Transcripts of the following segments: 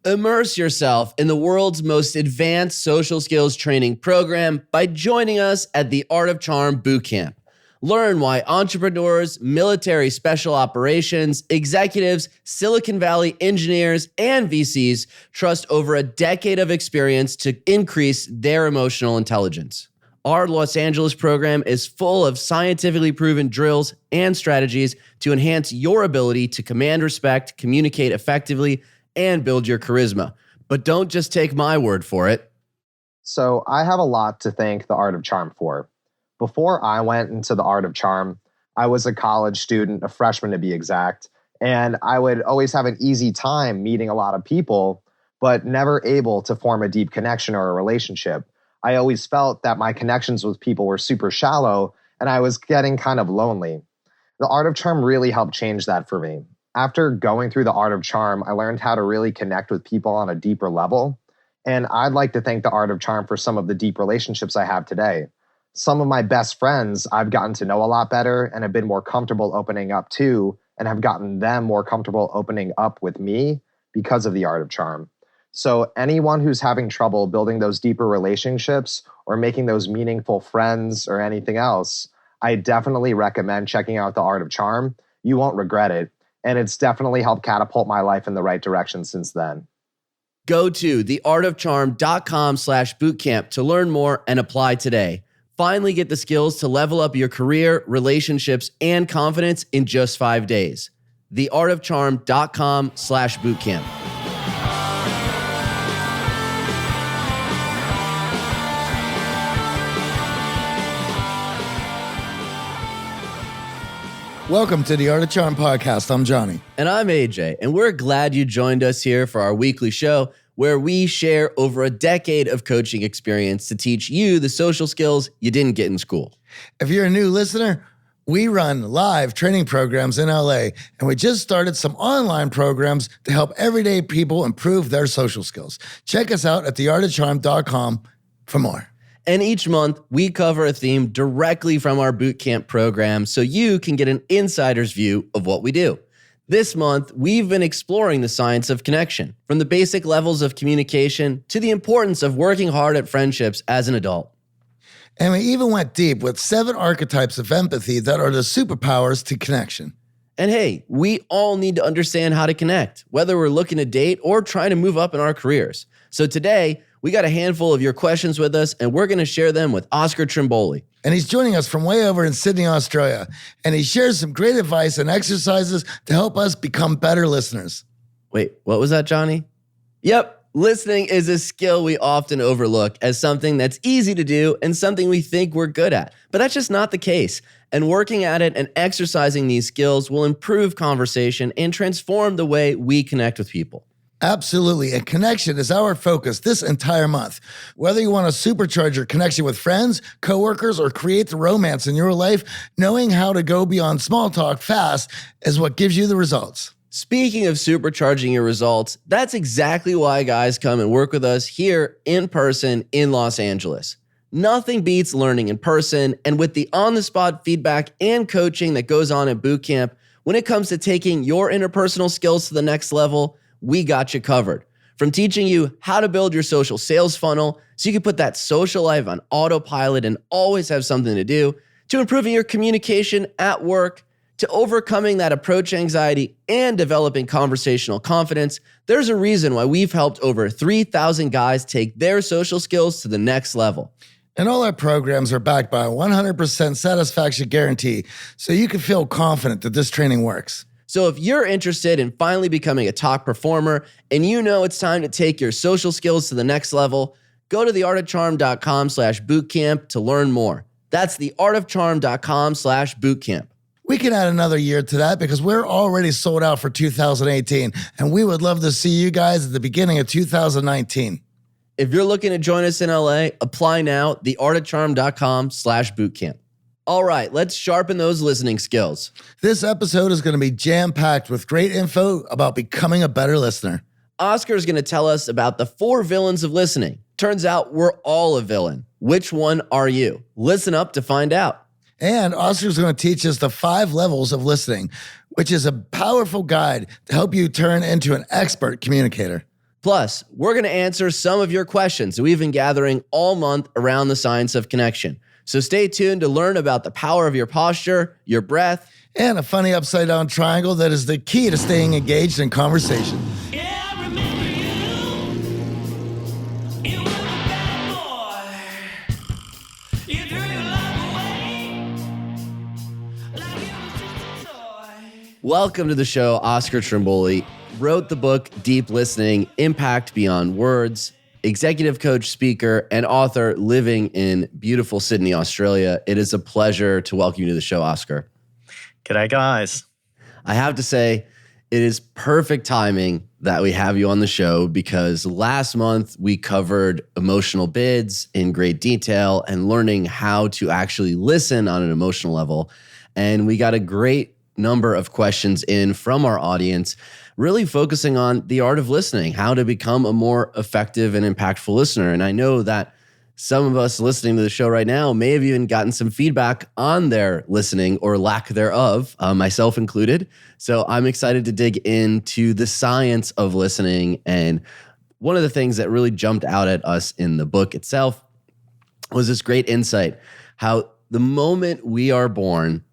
Immerse yourself in the world's most advanced social skills training program by joining us at the Art of Charm Bootcamp. Learn why entrepreneurs, military special operations, executives, Silicon Valley engineers, and VCs trust over a decade of experience to increase their emotional intelligence. Our Los Angeles program is full of scientifically proven drills and strategies to enhance your ability to command respect, communicate effectively, and build your charisma. But don't just take my word for it. So I have a lot to thank the Art of Charm for. Before I went into the Art of Charm, I was a college student, a freshman to be exact, and I would always have an easy time meeting a lot of people, but never able to form a deep connection or a relationship. I always felt that my connections with people were super shallow, and I was getting kind of lonely. The Art of Charm really helped change that for me. After going through the Art of Charm, I learned how to really connect with people on a deeper level, and I'd like to thank the Art of Charm for some of the deep relationships I have today. Some of my best friends I've gotten to know a lot better and have been more comfortable opening up to, and have gotten them more comfortable opening up with me because of the Art of Charm. So anyone who's having trouble building those deeper relationships or making those meaningful friends or anything else, I definitely recommend checking out the Art of Charm. You won't regret it. And it's definitely helped catapult my life in the right direction since then. Go to theartofcharm.com/bootcamp to learn more and apply today. Finally get the skills to level up your career, relationships, and confidence in just 5 days. theartofcharm.com/bootcamp. Welcome to the Art of Charm podcast. I'm Johnny. And I'm AJ, and we're glad you joined us here for our weekly show where we share over a decade of coaching experience to teach you the social skills you didn't get in school. If you're a new listener, we run live training programs in LA, and we just started some online programs to help everyday people improve their social skills. Check us out at theartofcharm.com for more. And each month, we cover a theme directly from our bootcamp program so you can get an insider's view of what we do. This month, we've been exploring the science of connection, from the basic levels of communication to the importance of working hard at friendships as an adult. And we even went deep with 7 archetypes of empathy that are the superpowers to connection. And hey, we all need to understand how to connect, whether we're looking to date or trying to move up in our careers. So today, we got a handful of your questions with us, and we're going to share them with Oscar Trimboli. And he's joining us from way over in Sydney, Australia. And he shares some great advice and exercises to help us become better listeners. Wait, what was that, Johnny? Yep, listening is a skill we often overlook as something that's easy to do and something we think we're good at. But that's just not the case. And working at it and exercising these skills will improve conversation and transform the way we connect with people. Absolutely. And connection is our focus this entire month. Whether you want to supercharge your connection with friends, coworkers, or create the romance in your life, knowing how to go beyond small talk fast is what gives you the results. Speaking of supercharging your results, that's exactly why guys come and work with us here in person in Los Angeles. Nothing beats learning in person, and with the on-the-spot feedback and coaching that goes on at bootcamp, when it comes to taking your interpersonal skills to the next level, we got you covered. From teaching you how to build your social sales funnel so you can put that social life on autopilot and always have something to do, to improving your communication at work, to overcoming that approach anxiety and developing conversational confidence, there's a reason why we've helped over 3,000 guys take their social skills to the next level. And all our programs are backed by a 100% satisfaction guarantee, so you can feel confident that this training works. So if you're interested in finally becoming a top performer and you know it's time to take your social skills to the next level, go to theartofcharm.com/bootcamp to learn more. That's theartofcharm.com/bootcamp. We can add another year to that because we're already sold out for 2018, and we would love to see you guys at the beginning of 2019. If you're looking to join us in LA, apply now, theartofcharm.com/bootcamp. All right, let's sharpen those listening skills. This episode is going to be jam-packed with great info about becoming a better listener. Oscar is going to tell us about the 4 villains of listening. Turns out we're all a villain. Which one are you? Listen up to find out. And Oscar's going to teach us the 5 levels of listening, which is a powerful guide to help you turn into an expert communicator. Plus, we're going to answer some of your questions that we've been gathering all month around the science of connection. So stay tuned to learn about the power of your posture, your breath, and a funny upside down triangle that is the key to staying engaged in conversation. Welcome to the show. Oscar Trimboli wrote the book Deep Listening, Impact Beyond Words, executive coach, speaker, and author living in beautiful Sydney, Australia. It is a pleasure to welcome you to the show, Oscar. G'day, guys. I have to say, it is perfect timing that we have you on the show because last month we covered emotional bids in great detail and learning how to actually listen on an emotional level. And we got a great number of questions in from our audience, really focusing on the art of listening, how to become a more effective and impactful listener. And I know that some of us listening to the show right now may have even gotten some feedback on their listening or lack thereof, myself included. So I'm excited to dig into the science of listening. And one of the things that really jumped out at us in the book itself was this great insight, how the moment we are born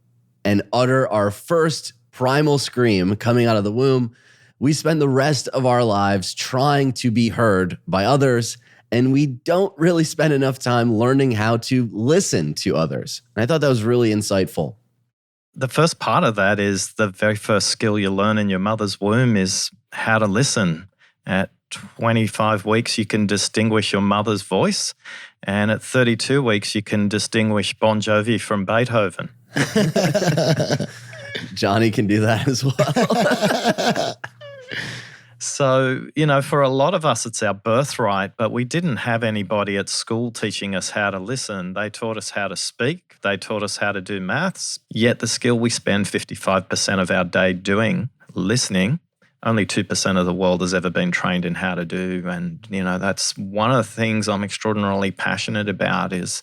and utter our first primal scream coming out of the womb, we spend the rest of our lives trying to be heard by others, and we don't really spend enough time learning how to listen to others. And I thought that was really insightful. The first part of that is the very first skill you learn in your mother's womb is how to listen. At 25 weeks, you can distinguish your mother's voice, and at 32 weeks, you can distinguish Bon Jovi from Beethoven. Johnny can do that as well. So, for a lot of us, it's our birthright, but we didn't have anybody at school teaching us how to listen. They taught us how to speak. They taught us how to do maths. Yet the skill we spend 55% of our day doing, listening, only 2% of the world has ever been trained in how to do. And, that's one of the things I'm extraordinarily passionate about is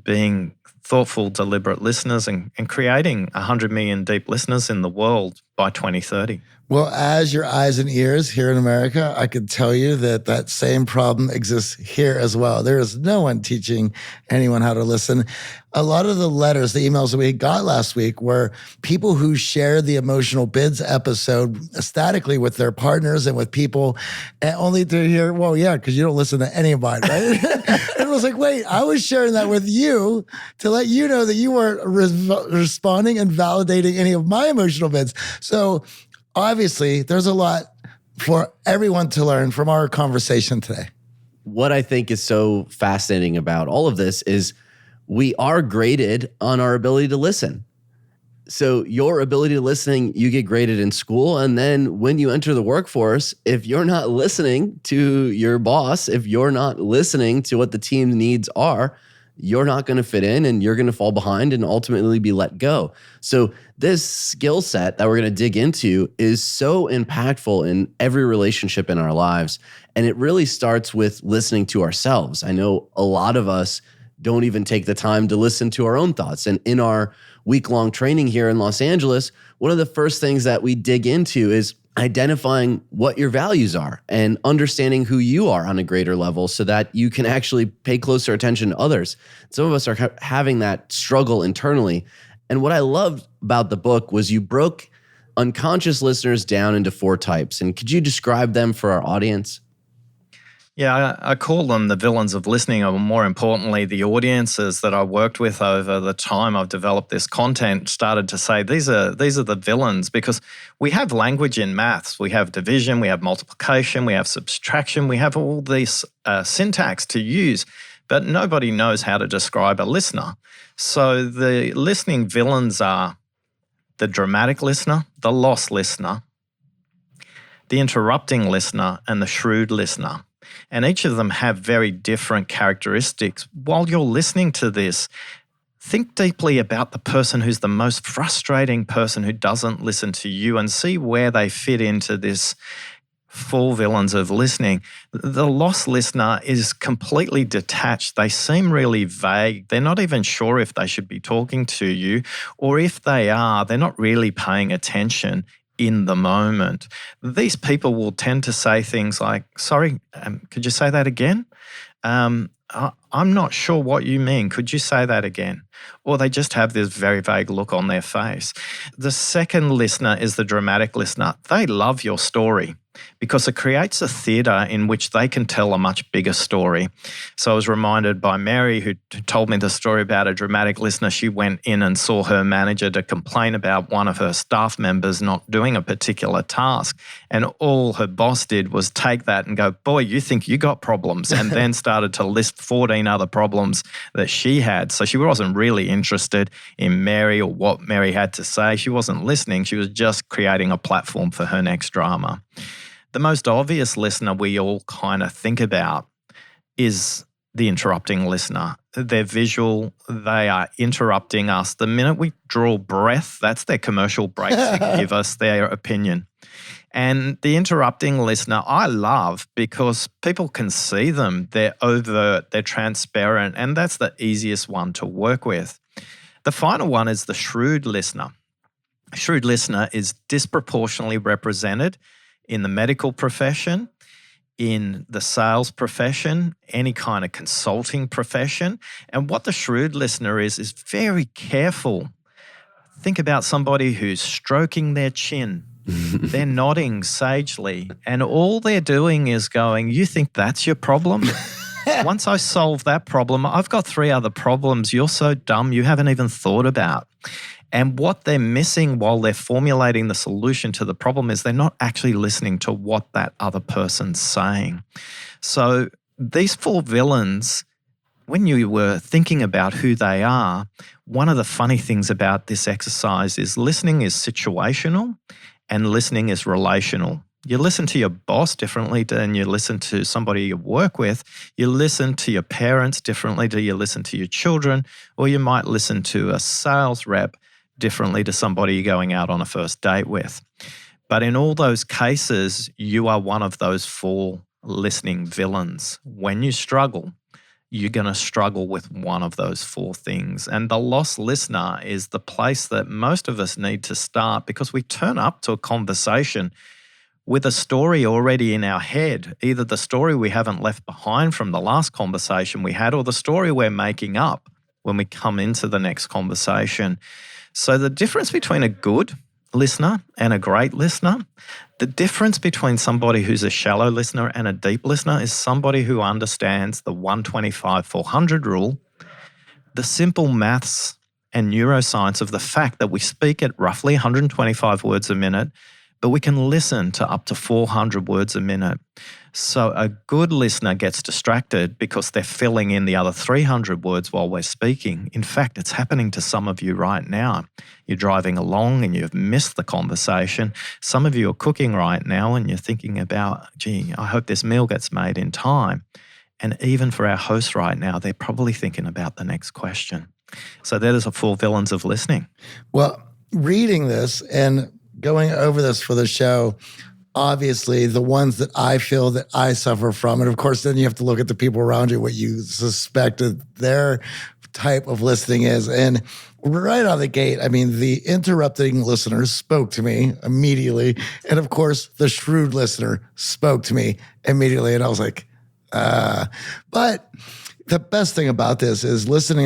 being thoughtful, deliberate listeners and creating 100 million deep listeners in the world by 2030. Well, as your eyes and ears here in America, I could tell you that same problem exists here as well. There is no one teaching anyone how to listen. A lot of the letters, the emails that we got last week were people who shared the Emotional Bids episode ecstatically with their partners and with people, and only to hear, well, yeah, because you don't listen to anybody, right? And it was like, wait, I was sharing that with you to let you know that you weren't responding and validating any of my emotional bids. So obviously, there's a lot for everyone to learn from our conversation today. What I think is so fascinating about all of this is we are graded on our ability to listen. So your ability to listening, you get graded in school. And then when you enter the workforce, if you're not listening to your boss, if you're not listening to what the team's needs are, you're not going to fit in and you're going to fall behind and ultimately be let go. So this skill set that we're going to dig into is so impactful in every relationship in our lives. And it really starts with listening to ourselves. I know a lot of us don't even take the time to listen to our own thoughts. And in our week-long training here in Los Angeles, one of the first things that we dig into is identifying what your values are and understanding who you are on a greater level so that you can actually pay closer attention to others. Some of us are having that struggle internally. And what I loved about the book was you broke unconscious listeners down into 4 types. And could you describe them for our audience? Yeah, I call them the villains of listening, or more importantly, the audiences that I worked with over the time I've developed this content started to say these are the villains, because we have language in maths. We have division, we have multiplication, we have subtraction, we have all this syntax to use, but nobody knows how to describe a listener. So the listening villains are the dramatic listener, the lost listener, the interrupting listener, and the shrewd listener. And each of them have very different characteristics. While you're listening to this, think deeply about the person who's the most frustrating person who doesn't listen to you and see where they fit into this 4 villains of listening. The lost listener is completely detached. They seem really vague. They're not even sure if they should be talking to you, or if they are, they're not really paying attention. in the moment. These people will tend to say things like, sorry, could you say that again? I'm not sure what you mean. Could you say that again? Or they just have this very vague look on their face. The second listener is the dramatic listener. They love your story because it creates a theatre in which they can tell a much bigger story. So I was reminded by Mary, who told me the story about a dramatic listener. She went in and saw her manager to complain about one of her staff members not doing a particular task. And all her boss did was take that and go, boy, you think you got problems, and then started to list 14 other problems that she had. So she wasn't really interested in Mary or what Mary had to say. She wasn't listening. She was just creating a platform for her next drama. The most obvious listener we all kind of think about is the interrupting listener. They're visual. They are interrupting us. The minute we draw breath, that's their commercial break to give us their opinion. And the interrupting listener, I love because people can see them. They're overt, they're transparent, and that's the easiest one to work with. The final one is the shrewd listener. A shrewd listener is disproportionately represented in the medical profession, in the sales profession, any kind of consulting profession. And what the shrewd listener is very careful. Think about somebody who's stroking their chin. They're nodding sagely, and all they're doing is going, you think that's your problem? Once I solve that problem, I've got 3 other problems you're so dumb you haven't even thought about. And what they're missing while they're formulating the solution to the problem is they're not actually listening to what that other person's saying. So these 4 villains, when you were thinking about who they are, one of the funny things about this exercise is listening is situational and listening is relational. You listen to your boss differently than you listen to somebody you work with. You listen to your parents differently than you listen to your children, or you might listen to a sales rep differently to somebody you're going out on a first date with. But in all those cases, you are one of those 4 listening villains. When you struggle, you're going to struggle with one of those 4 things. And the lost listener is the place that most of us need to start, because we turn up to a conversation with a story already in our head, either the story we haven't left behind from the last conversation we had, or the story we're making up when we come into the next conversation. So the difference between a good listener and a great listener, the difference between somebody who's a shallow listener and a deep listener is somebody who understands the 125-400 rule, the simple maths and neuroscience of the fact that we speak at roughly 125 words a minute, but we can listen to up to 400 words a minute. So a good listener gets distracted because they're filling in the other 300 words while we're speaking. In fact, it's happening to some of you right now. You're driving along and you've missed the conversation. Some of you are cooking right now and you're thinking about, gee, I hope this meal gets made in time. And even for our hosts right now, they're probably thinking about the next question. So that is the 4 villains of listening. Well, reading this and going over this for the show, obviously the ones that I feel that I suffer from, and of course then you have to look at the people around you, what you suspected their type of listening is. And right out of the gate, I mean, the interrupting listener spoke to me immediately. And of course, the shrewd listener spoke to me immediately. And I was like, But the best thing about this is listing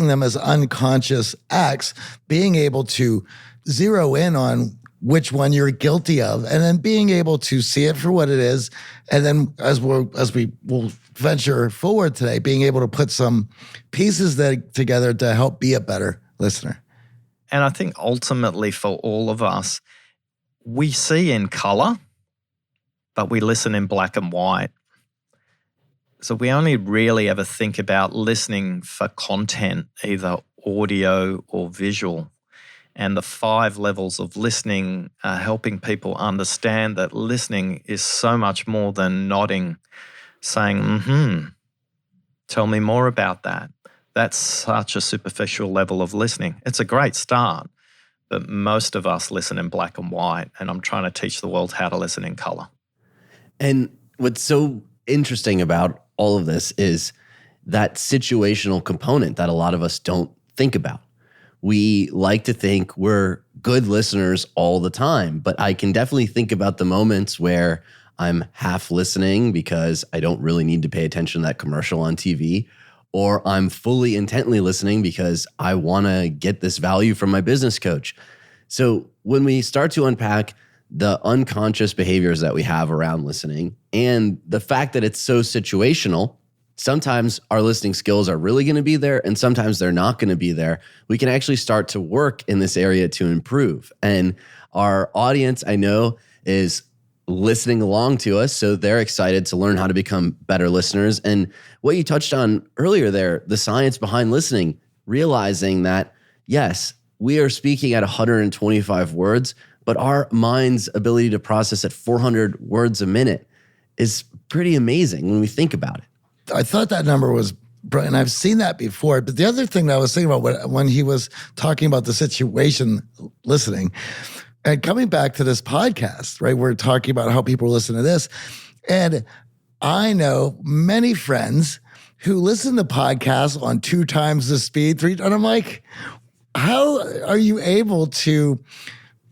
them as unconscious acts, being able to zero in on which one you're guilty of, and then being able to see it for what it is. And then as we will venture forward today, being able to put some pieces together to help be a better listener. And I think ultimately for all of us, we see in color, but we listen in black and white. So we only really ever think about listening for content, either audio or visual. And the 5 levels of listening are helping people understand that listening is so much more than nodding, saying, tell me more about that. That's such a superficial level of listening. It's a great start, but most of us listen in black and white, and I'm trying to teach the world how to listen in color. And what's so interesting about all of this is that situational component that a lot of us don't think about. We like to think we're good listeners all the time, but I can definitely think about the moments where I'm half listening because I don't really need to pay attention to that commercial on TV, or I'm fully intently listening because I want to get this value from my business coach. So when we start to unpack the unconscious behaviors that we have around listening and the fact that it's so situational, sometimes our listening skills are really going to be there and sometimes they're not going to be there. We can actually start to work in this area to improve. And our audience, I know, is listening along to us. So they're excited to learn how to become better listeners. And what you touched on earlier there, the science behind listening, realizing that, yes, we are speaking at 125 words, but our mind's ability to process at 400 words a minute is pretty amazing when we think about it. I thought that number was brilliant. I've seen that before. But the other thing that I was thinking about when he was talking about the situation listening, and coming back to this podcast, right? We're talking about how people listen to this. And I know many friends who listen to podcasts on 2 times the speed, 3, and I'm like, how are you able to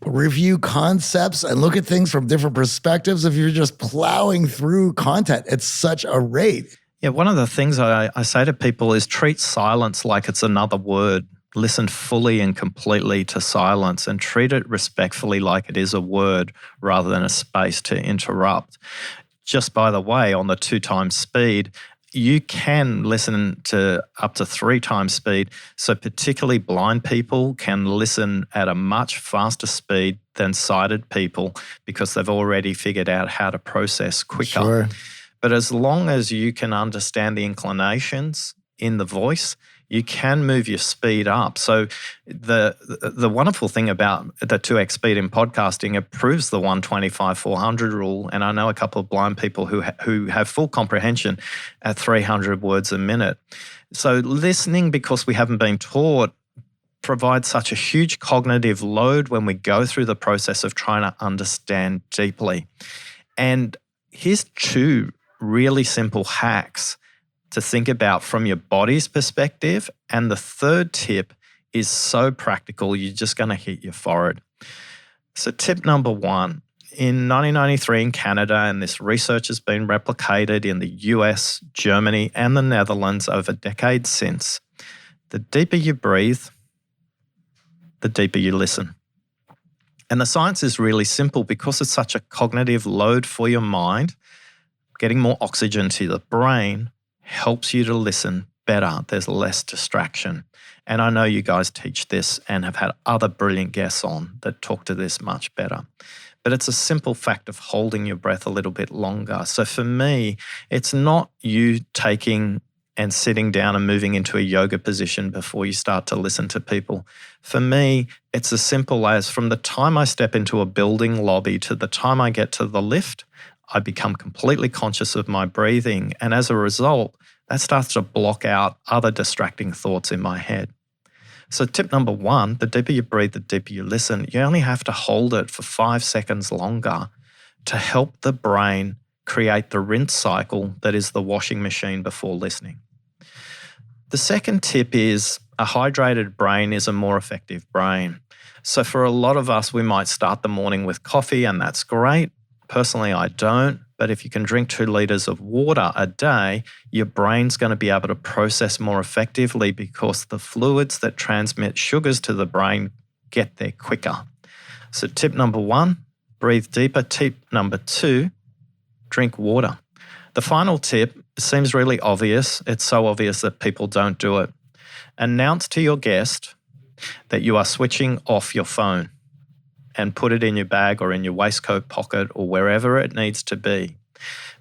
review concepts and look at things from different perspectives if you're just plowing through content at such a rate? Yeah, one of the things I say to people is treat silence like it's another word. Listen fully and completely to silence and treat it respectfully like it is a word rather than a space to interrupt. Just by the way, on the 2 times speed, you can listen to up to 3 times speed. So particularly blind people can listen at a much faster speed than sighted people because they've already figured out how to process quicker. Sure. But as long as you can understand the inclinations in the voice, you can move your speed up. So the wonderful thing about the 2x speed in podcasting, it proves the 125-400 rule. And I know a couple of blind people who have full comprehension at 300 words a minute. So listening, because we haven't been taught, provides such a huge cognitive load when we go through the process of trying to understand deeply. And here's 2 really simple hacks to think about from your body's perspective. And the third tip is so practical, you're just going to hit your forehead. So tip number 1, in 1993 in Canada, and this research has been replicated in the US, Germany, and the Netherlands over decades since, the deeper you breathe, the deeper you listen. And the science is really simple because it's such a cognitive load for your mind. Getting more oxygen to the brain helps you to listen better. There's less distraction. And I know you guys teach this and have had other brilliant guests on that talk to this much better. But it's a simple fact of holding your breath a little bit longer. So for me, it's not you taking and sitting down and moving into a yoga position before you start to listen to people. For me, it's as simple as from the time I step into a building lobby to the time I get to the lift, I become completely conscious of my breathing. And as a result, that starts to block out other distracting thoughts in my head. So tip number 1, the deeper you breathe, the deeper you listen. You only have to hold it for 5 seconds longer to help the brain create the rinse cycle that is the washing machine before listening. The second tip is a hydrated brain is a more effective brain. So for a lot of us, we might start the morning with coffee, and that's great. Personally, I don't. But if you can drink 2 liters of water a day, your brain's going to be able to process more effectively because the fluids that transmit sugars to the brain get there quicker. So tip number 1, breathe deeper. Tip number 2, drink water. The final tip seems really obvious. It's so obvious that people don't do it. Announce to your guest that you are switching off your phone and put it in your bag or in your waistcoat pocket or wherever it needs to be.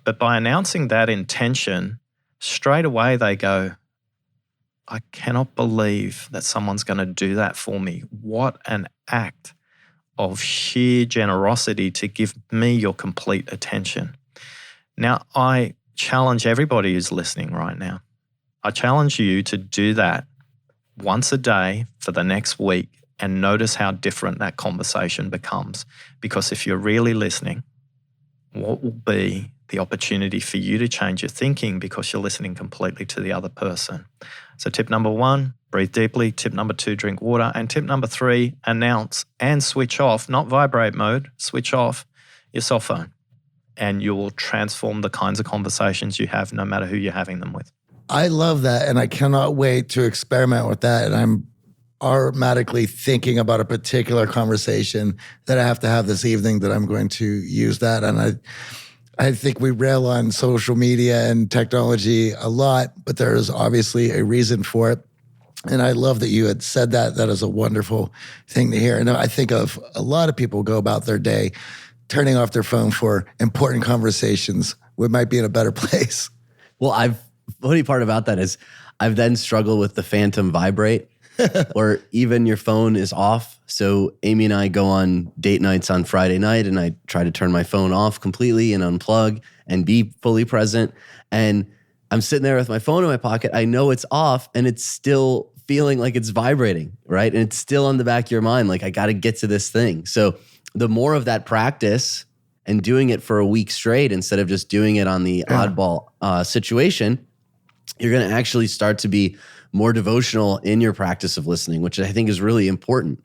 But by announcing that intention, straight away they go, I cannot believe that someone's going to do that for me. What an act of sheer generosity to give me your complete attention. Now, I challenge everybody who's listening right now. I challenge you to do that once a day for the next week and notice how different that conversation becomes. Because if you're really listening, what will be the opportunity for you to change your thinking because you're listening completely to the other person? So tip number 1, breathe deeply. Tip number 2, drink water. And tip number 3, announce and switch off, not vibrate mode, switch off your cell phone. And you will transform the kinds of conversations you have no matter who you're having them with. I love that. And I cannot wait to experiment with that. And I'm automatically thinking about a particular conversation that I have to have this evening that I'm going to use that. And I think we rail on social media and technology a lot, but there is obviously a reason for it. And I love that you had said that. That is a wonderful thing to hear. And I think of a lot of people go about their day turning off their phone for important conversations. We might be in a better place. Well, funny part about that is I've then struggled with the phantom vibrate where even your phone is off. So Amy and I go on date nights on Friday night and I try to turn my phone off completely and unplug and be fully present. And I'm sitting there with my phone in my pocket. I know it's off and it's still feeling like it's vibrating, right? And it's still on the back of your mind. Like, I got to get to this thing. So the more of that practice and doing it for a week straight instead of just doing it on the oddball situation, you're going to actually start to be more devotional in your practice of listening, which I think is really important.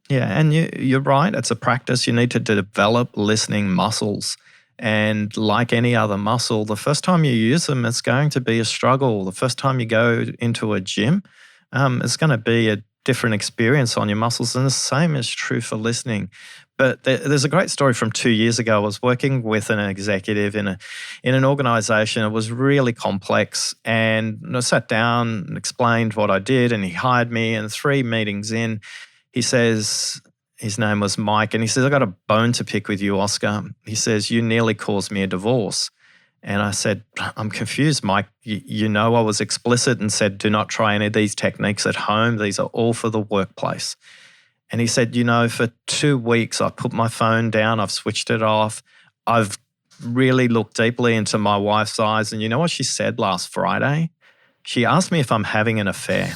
Yeah, and you're right. It's a practice. You need to develop listening muscles. And like any other muscle, the first time you use them, it's going to be a struggle. The first time you go into a gym, it's going to be a different experience on your muscles. And the same is true for listening. But there's a great story from 2 years ago. I was working with an executive in an organization. It was really complex. And I sat down and explained what I did, and he hired me. And 3 meetings in, he says, his name was Mike, and he says, I got a bone to pick with you, Oscar. He says, you nearly caused me a divorce. And I said, I'm confused, Mike. You know I was explicit and said, do not try any of these techniques at home. These are all for the workplace. And he said, for 2 weeks, I put my phone down. I've switched it off. I've really looked deeply into my wife's eyes. And you know what she said last Friday? She asked me if I'm having an affair.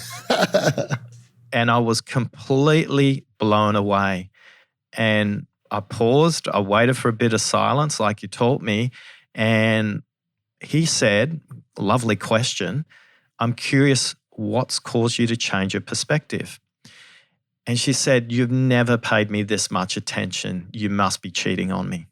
And I was completely blown away. And I paused. I waited for a bit of silence like you taught me. And he said, lovely question, I'm curious what's caused you to change your perspective? And she said, you've never paid me this much attention. You must be cheating on me.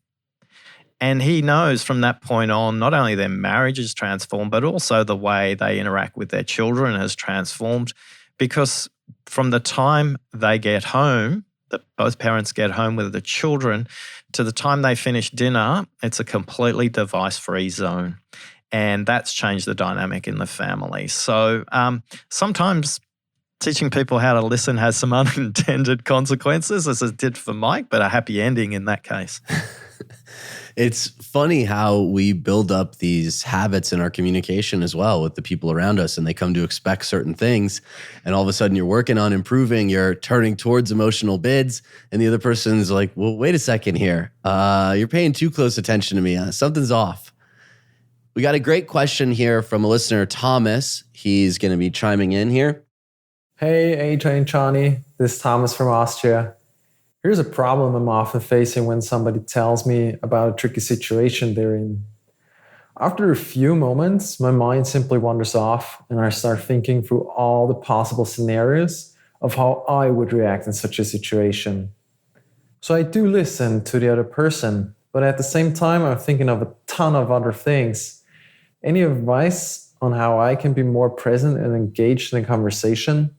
And he knows from that point on, not only their marriage is transformed, but also the way they interact with their children has transformed, because from the time they get home, that both parents get home with the children, to the time they finish dinner, it's a completely device-free zone. And that's changed the dynamic in the family. So sometimes teaching people how to listen has some unintended consequences, as it did for Mike, but a happy ending in that case. It's funny how we build up these habits in our communication as well with the people around us, and they come to expect certain things. And all of a sudden you're working on improving, you're turning towards emotional bids, and the other person's like, well, wait a second here. You're paying too close attention to me. Something's off. We got a great question here from a listener, Thomas. He's going to be chiming in here. Hey, AJ and Johnny. This is Thomas from Austria. Here's a problem I'm often facing when somebody tells me about a tricky situation they're in. After a few moments, my mind simply wanders off and I start thinking through all the possible scenarios of how I would react in such a situation. So I do listen to the other person, but at the same time, I'm thinking of a ton of other things. Any advice on how I can be more present and engaged in a conversation?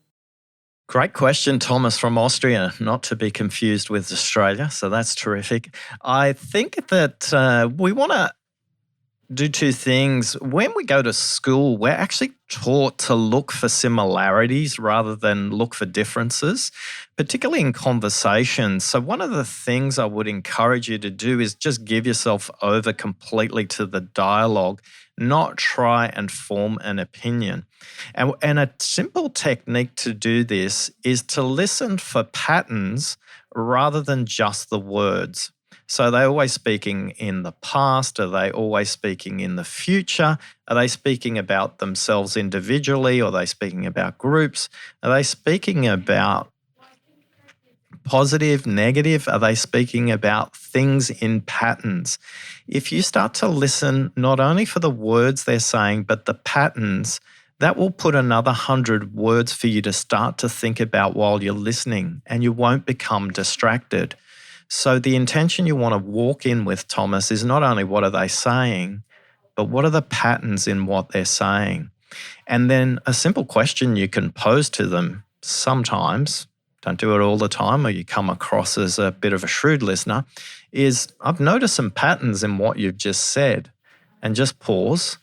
Great question, Thomas from Austria, not to be confused with Australia. So that's terrific. I think that we want to do 2 things. When we go to school, we're actually taught to look for similarities rather than look for differences, particularly in conversations. So one of the things I would encourage you to do is just give yourself over completely to the dialogue, not try and form an opinion. And a simple technique to do this is to listen for patterns rather than just the words. So are they always speaking in the past? Are they always speaking in the future? Are they speaking about themselves individually? Or are they speaking about groups? Are they speaking about positive, negative? Are they speaking about things in patterns? If you start to listen not only for the words they're saying, but the patterns, that will put another 100 words for you to start to think about while you're listening, and you won't become distracted. So the intention you want to walk in with, Thomas, is not only what are they saying, but what are the patterns in what they're saying? And then a simple question you can pose to them sometimes, don't do it all the time or you come across as a bit of a shrewd listener, is I've noticed some patterns in what you've just said, and just pause,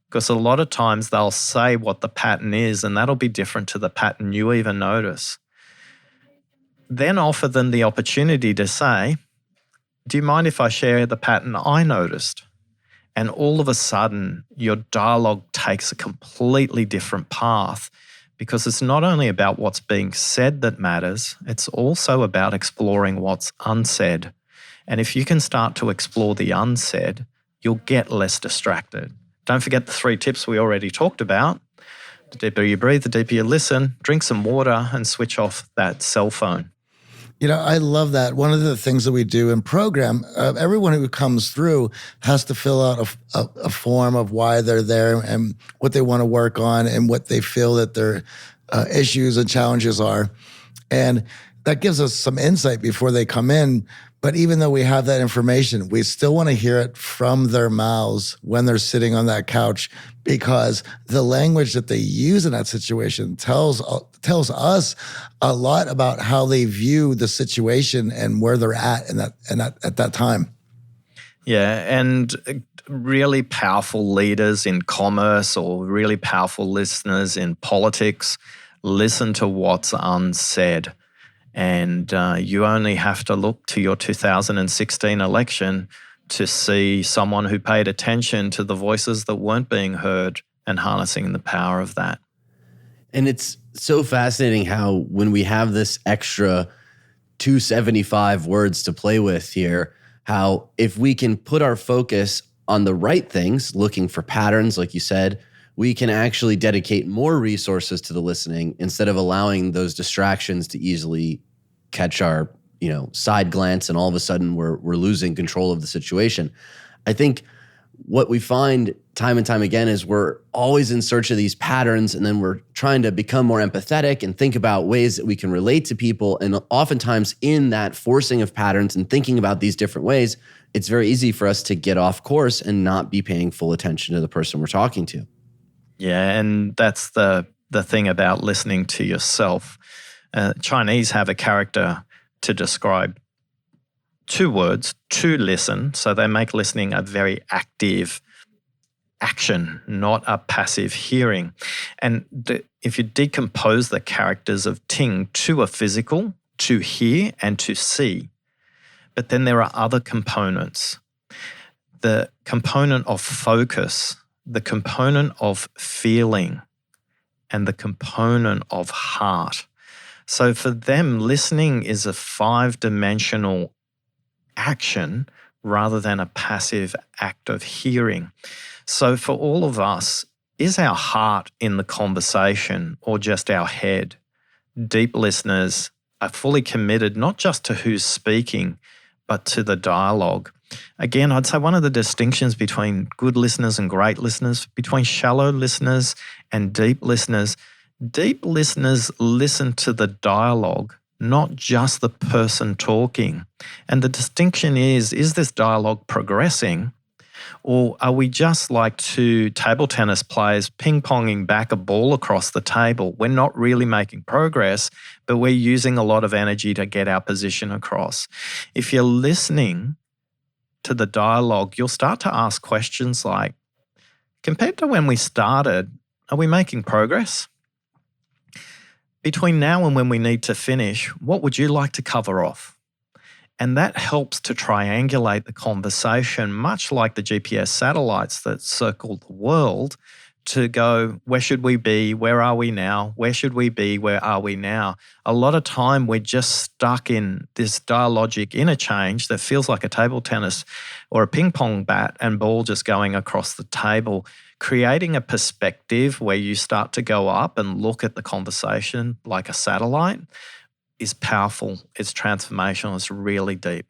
because a lot of times they'll say what the pattern is and that'll be different to the pattern you even notice. Then offer them the opportunity to say, do you mind if I share the pattern I noticed? And all of a sudden, your dialogue takes a completely different path, because it's not only about what's being said that matters, it's also about exploring what's unsaid. And if you can start to explore the unsaid, you'll get less distracted. Don't forget the 3 tips we already talked about. The deeper you breathe, the deeper you listen, drink some water and switch off that cell phone. I love that. One of the things that we do in program, everyone who comes through has to fill out a form of why they're there and what they want to work on and what they feel that their issues and challenges are. And that gives us some insight before they come in. But even though we have that information, we still want to hear it from their mouths when they're sitting on that couch, because the language that they use in that situation tells us a lot about how they view the situation and where they're at at that time. Yeah, and really powerful leaders in commerce or really powerful listeners in politics listen to what's unsaid. And you only have to look to your 2016 election to see someone who paid attention to the voices that weren't being heard and harnessing the power of that. And it's so fascinating how when we have this extra 275 words to play with here, how if we can put our focus on the right things, looking for patterns, like you said, we can actually dedicate more resources to the listening instead of allowing those distractions to easily catch our, side glance, and all of a sudden we're losing control of the situation. I think what we find time and time again is we're always in search of these patterns, and then we're trying to become more empathetic and think about ways that we can relate to people. And oftentimes in that forcing of patterns and thinking about these different ways, it's very easy for us to get off course and not be paying full attention to the person we're talking to. Yeah, and that's the thing about listening to yourself. Chinese have a character to describe 2 words, to listen. So they make listening a very active action, not a passive hearing. And if you decompose the characters of Ting, to are physical, to hear, and to see. But then there are other components. The component of focus, the component of feeling, and the component of heart. So for them, listening is a 5-dimensional action rather than a passive act of hearing. So for all of us, is our heart in the conversation or just our head? Deep listeners are fully committed not just to who's speaking, but to the dialogue. Again, I'd say one of the distinctions between good listeners and great listeners, between shallow listeners and deep listeners listen to the dialogue, not just the person talking. And the distinction is this dialogue progressing, or are we just like 2 table tennis players ping-ponging back a ball across the table? We're not really making progress, but we're using a lot of energy to get our position across. If you're listening to the dialogue, you'll start to ask questions like, compared to when we started, are we making progress? Between now and when we need to finish, what would you like to cover off? And that helps to triangulate the conversation, much like the GPS satellites that circle the world, to go, where should we be? Where are we now? Where should we be? Where are we now? A lot of time we're just stuck in this dialogic interchange that feels like a table tennis or a ping pong bat and ball just going across the table. Creating a perspective where you start to go up and look at the conversation like a satellite is powerful. It's transformational. It's really deep.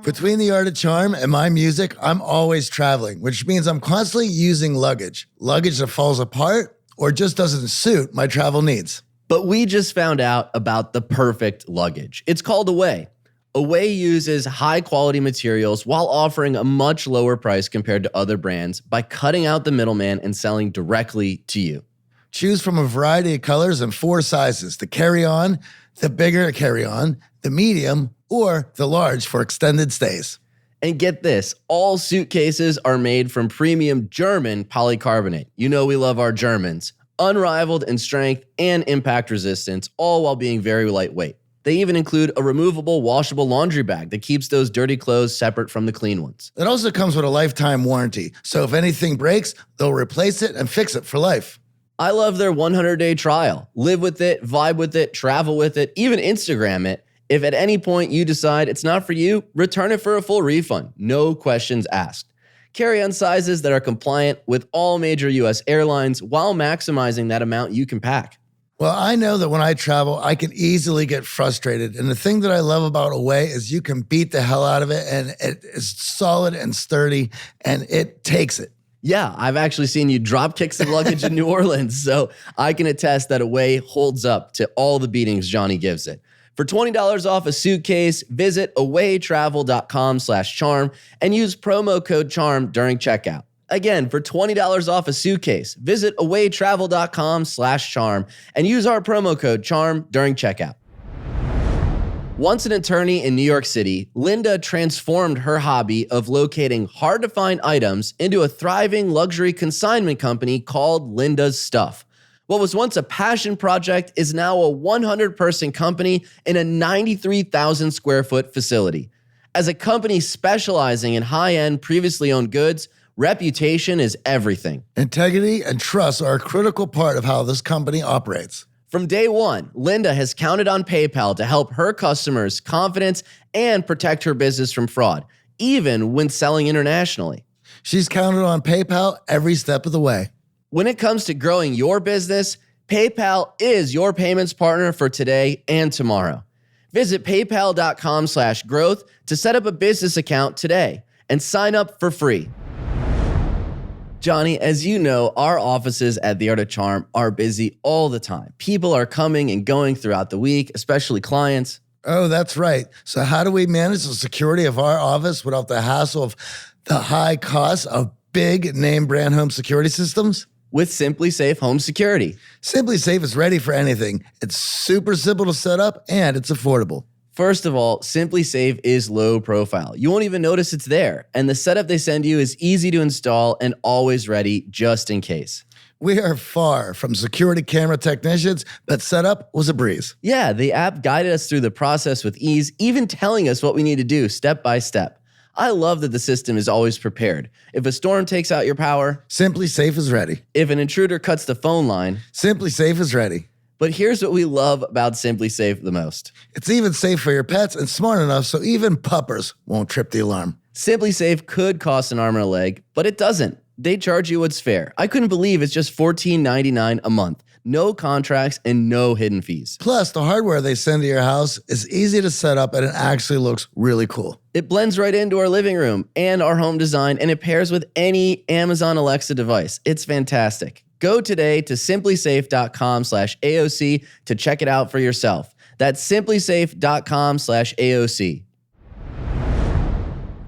Between the art of charm and my music, I'm always traveling, which means I'm constantly using luggage. Luggage that falls apart or just doesn't suit my travel needs. But we just found out about the perfect luggage. It's called Away. Away uses high quality materials while offering a much lower price compared to other brands by cutting out the middleman and selling directly to you. Choose from a variety of colors and 4 sizes: the carry-on, the bigger carry-on, the medium, or the large for extended stays. And get this, all suitcases are made from premium German polycarbonate. You know we love our Germans. Unrivaled in strength and impact resistance, all while being very lightweight. They even include a removable washable laundry bag that keeps those dirty clothes separate from the clean ones. It also comes with a lifetime warranty, so if anything breaks, they'll replace it and fix it for life. I love their 100-day trial. Live with it, vibe with it, travel with it, even Instagram it. If at any point you decide it's not for you, return it for a full refund. No questions asked. Carry-on sizes that are compliant with all major US airlines while maximizing that amount you can pack. Well, I know that when I travel, I can easily get frustrated. And the thing that I love about Away is you can beat the hell out of it, and it is solid and sturdy, and it takes it. Yeah, I've actually seen you drop kick some luggage in New Orleans, so I can attest that Away holds up to all the beatings Johnny gives it. For $20 off a suitcase, visit awaytravel.com/charm and use promo code CHARM during checkout. Again, for $20 off a suitcase, visit awaytravel.com/charm and use our promo code CHARM during checkout. Once an attorney in New York City, Linda transformed her hobby of locating hard-to-find items into a thriving luxury consignment company called Linda's Stuff. What was once a passion project is now a 100-person company in a 93,000 square foot facility. As a company specializing in high-end, previously owned goods, reputation is everything. Integrity and trust are a critical part of how this company operates. From day one, Linda has counted on PayPal to help her customers' confidence and protect her business from fraud, even when selling internationally. She's counted on PayPal every step of the way. When it comes to growing your business, PayPal is your payments partner for today and tomorrow. Visit paypal.com/growth to set up a business account today and sign up for free. Johnny, as you know, our offices at The Art of Charm are busy all the time. People are coming and going throughout the week, especially clients. Oh, that's right. So how do we manage the security of our office without the hassle of the high cost of big name brand home security systems? With Simply Safe Home Security. Simply Safe is ready for anything. It's super simple to set up and it's affordable. First of all, Simply Safe is low profile. You won't even notice it's there. And the setup they send you is easy to install and always ready just in case. We are far from security camera technicians, but setup was a breeze. Yeah, the app guided us through the process with ease, even telling us what we need to do step by step. I love that the system is always prepared. If a storm takes out your power, Simply Safe is ready. if an intruder cuts the phone line, Simply Safe is ready. but here's what we love about Simply Safe the most. It's even safe for your pets and smart enough so even puppers won't trip the alarm. Simply Safe could cost an arm and a leg, but it doesn't. They charge you what's fair. I couldn't believe it's just $14.99 a month. No contracts and no hidden fees. Plus, the hardware they send to your house is easy to set up and it actually looks really cool. It blends right into our living room and our home design, and it pairs with any Amazon Alexa device. It's fantastic. Go today to simplysafe.com/AOC to check it out for yourself. That's simplysafe.com/AOC.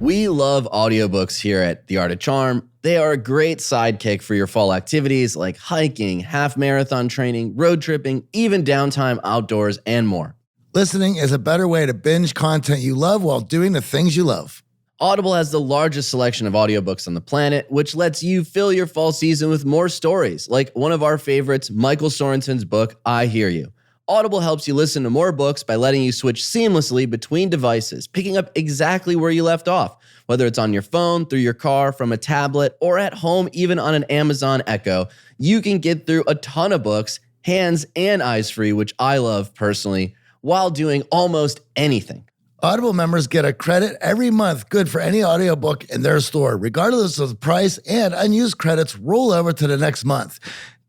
We love audiobooks here at The Art of Charm. They are a great sidekick for your fall activities like hiking, half marathon training, road tripping, even downtime outdoors, and more. Listening is a better way to binge content you love while doing the things you love. Audible has the largest selection of audiobooks on the planet, which lets you fill your fall season with more stories, like one of our favorites, Michael Sorensen's book, I Hear You. Audible helps you listen to more books by letting you switch seamlessly between devices, picking up exactly where you left off, whether it's on your phone, through your car, from a tablet, or at home, even on an Amazon Echo. You can get through a ton of books, hands and eyes free, which I love personally, while doing almost anything. Audible members get a credit every month good for any audiobook in their store, regardless of the price, and unused credits roll over to the next month.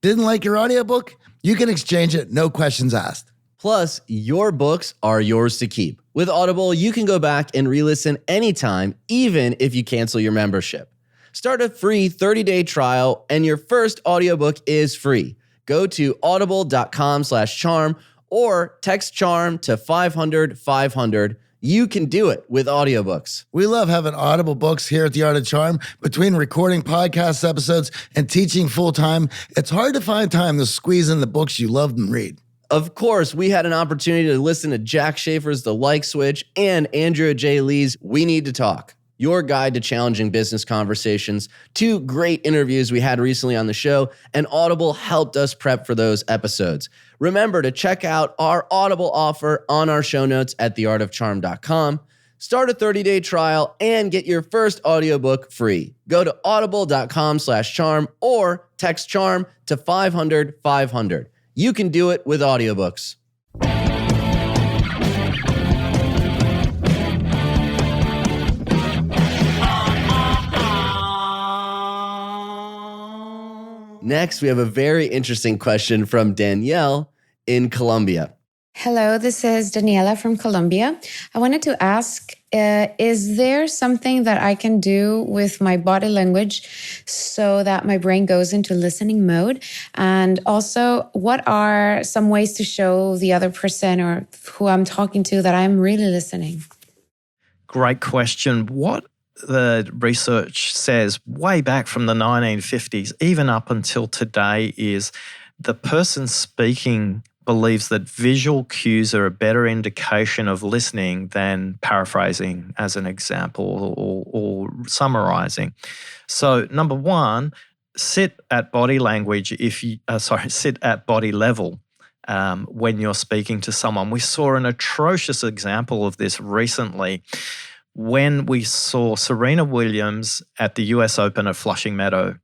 Didn't like your audiobook? You can exchange it, no questions asked. Plus, your books are yours to keep. With Audible, you can go back and re-listen anytime, even if you cancel your membership. Start a free 30-day trial, and your first audiobook is free. Go to audible.com/charm or text CHARM to 500-500. You can do it with audiobooks. We love having Audible books here at The Art of Charm. Between recording podcast episodes and teaching full-time, it's hard to find time to squeeze in the books you love and read. Of course, we had an opportunity to listen to Jack Schaefer's The Like Switch and Andrea J. Lee's We Need to Talk, your guide to challenging business conversations. 2 great interviews we had recently on the show, and Audible helped us prep for those episodes. Remember to check out our Audible offer on our show notes at theartofcharm.com. Start a 30-day trial and get your first audiobook free. Go to audible.com/charm or text CHARM to 500-500. You can do it with audiobooks. Next, we have a very interesting question from Danielle in Colombia. Hello, this is Daniela from Colombia. I wanted to ask, is there something that I can do with my body language so that my brain goes into listening mode? And also, what are some ways to show the other person or who I'm talking to that I'm really listening? Great question. What the research says way back from the 1950s, even up until today, is the person speaking believes that visual cues are a better indication of listening than paraphrasing, as an example, or summarizing. So, number one, sit at body language. Sit at body level when you're speaking to someone. We saw an atrocious example of this recently when we saw Serena Williams at the US Open at Flushing Meadow.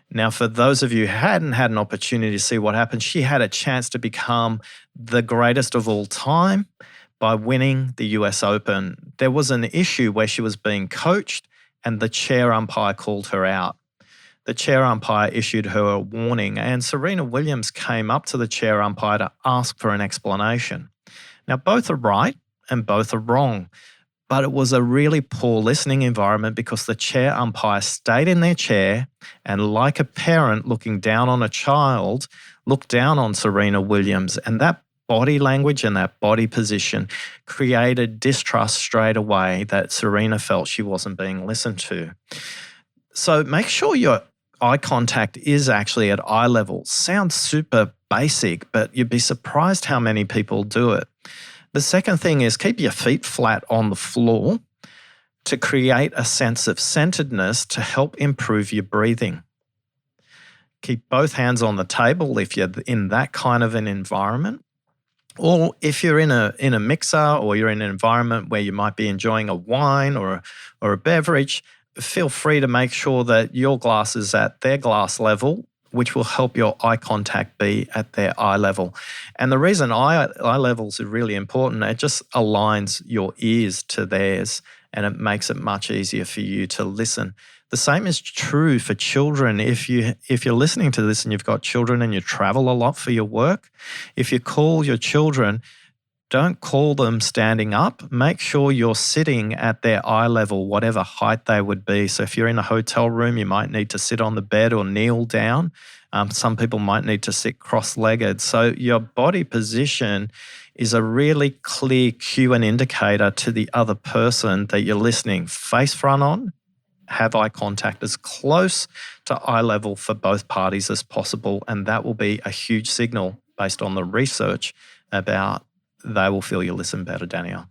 Now, for those of you who hadn't had an opportunity to see what happened, she had a chance to become the greatest of all time by winning the US Open. There was an issue where she was being coached and the chair umpire called her out. The chair umpire issued her a warning, and Serena Williams came up to the chair umpire to ask for an explanation. Now, both are right and both are wrong. But it was a really poor listening environment because the chair umpire stayed in their chair and, like a parent looking down on a child, looked down on Serena Williams. And that body language and that body position created distrust straight away that Serena felt she wasn't being listened to. So make sure your eye contact is actually at eye level. Sounds super basic, but you'd be surprised how many people do it. The second thing is keep your feet flat on the floor to create a sense of centeredness to help improve your breathing. Keep both hands on the table if you're in that kind of an environment. Or if you're in a mixer or you're in an environment where you might be enjoying a wine or a beverage, feel free to make sure that your glass is at their glass level, which will help your eye contact be at their eye level. And the reason eye levels are really important, it just aligns your ears to theirs and it makes it much easier for you to listen. The same is true for children. If you're listening to this and you've got children and you travel a lot for your work, if you call your children, don't call them standing up. Make sure you're sitting at their eye level, whatever height they would be. So if you're in a hotel room, you might need to sit on the bed or kneel down. Some people might need to sit cross-legged. So your body position is a really clear cue and indicator to the other person that you're listening. Face front on, have eye contact as close to eye level for both parties as possible. And that will be a huge signal based on the research about they will feel you listen better, Danielle.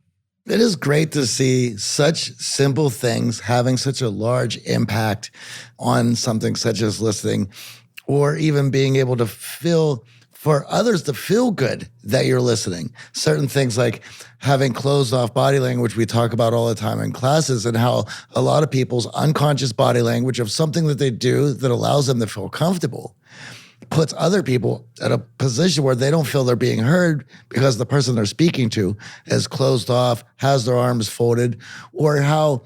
It is great to see such simple things having such a large impact on something such as listening, or even being able to feel, for others to feel good that you're listening. Certain things like having closed off body language we talk about all the time in classes, and how a lot of people's unconscious body language of something that they do that allows them to feel comfortable puts other people at a position where they don't feel they're being heard because the person they're speaking to is closed off, has their arms folded, or how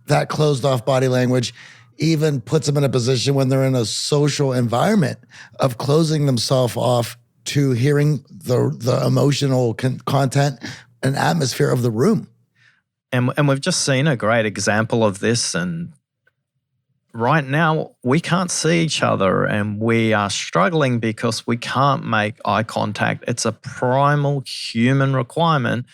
that closed off body language even puts them in a position when they're in a social environment of closing themselves off to hearing the emotional content and atmosphere of the room. And we've just seen a great example of this. And right now, we can't see each other and we are struggling because we can't make eye contact. It's a primal human requirement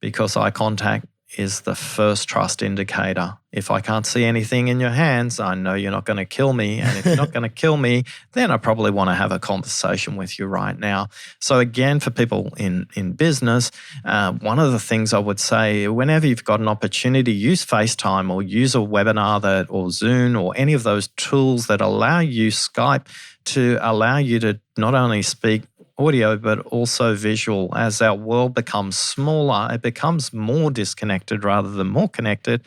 because eye contact is the first trust indicator. If I can't see anything in your hands, I know you're not going to kill me. And if you're not going to kill me, then I probably want to have a conversation with you right now. So again, for people in business, one of the things I would say, whenever you've got an opportunity, use FaceTime or use a webinar or Zoom or any of those tools that allow you, Skype, to allow you to not only speak audio, but also visual. As our world becomes smaller, it becomes more disconnected rather than more connected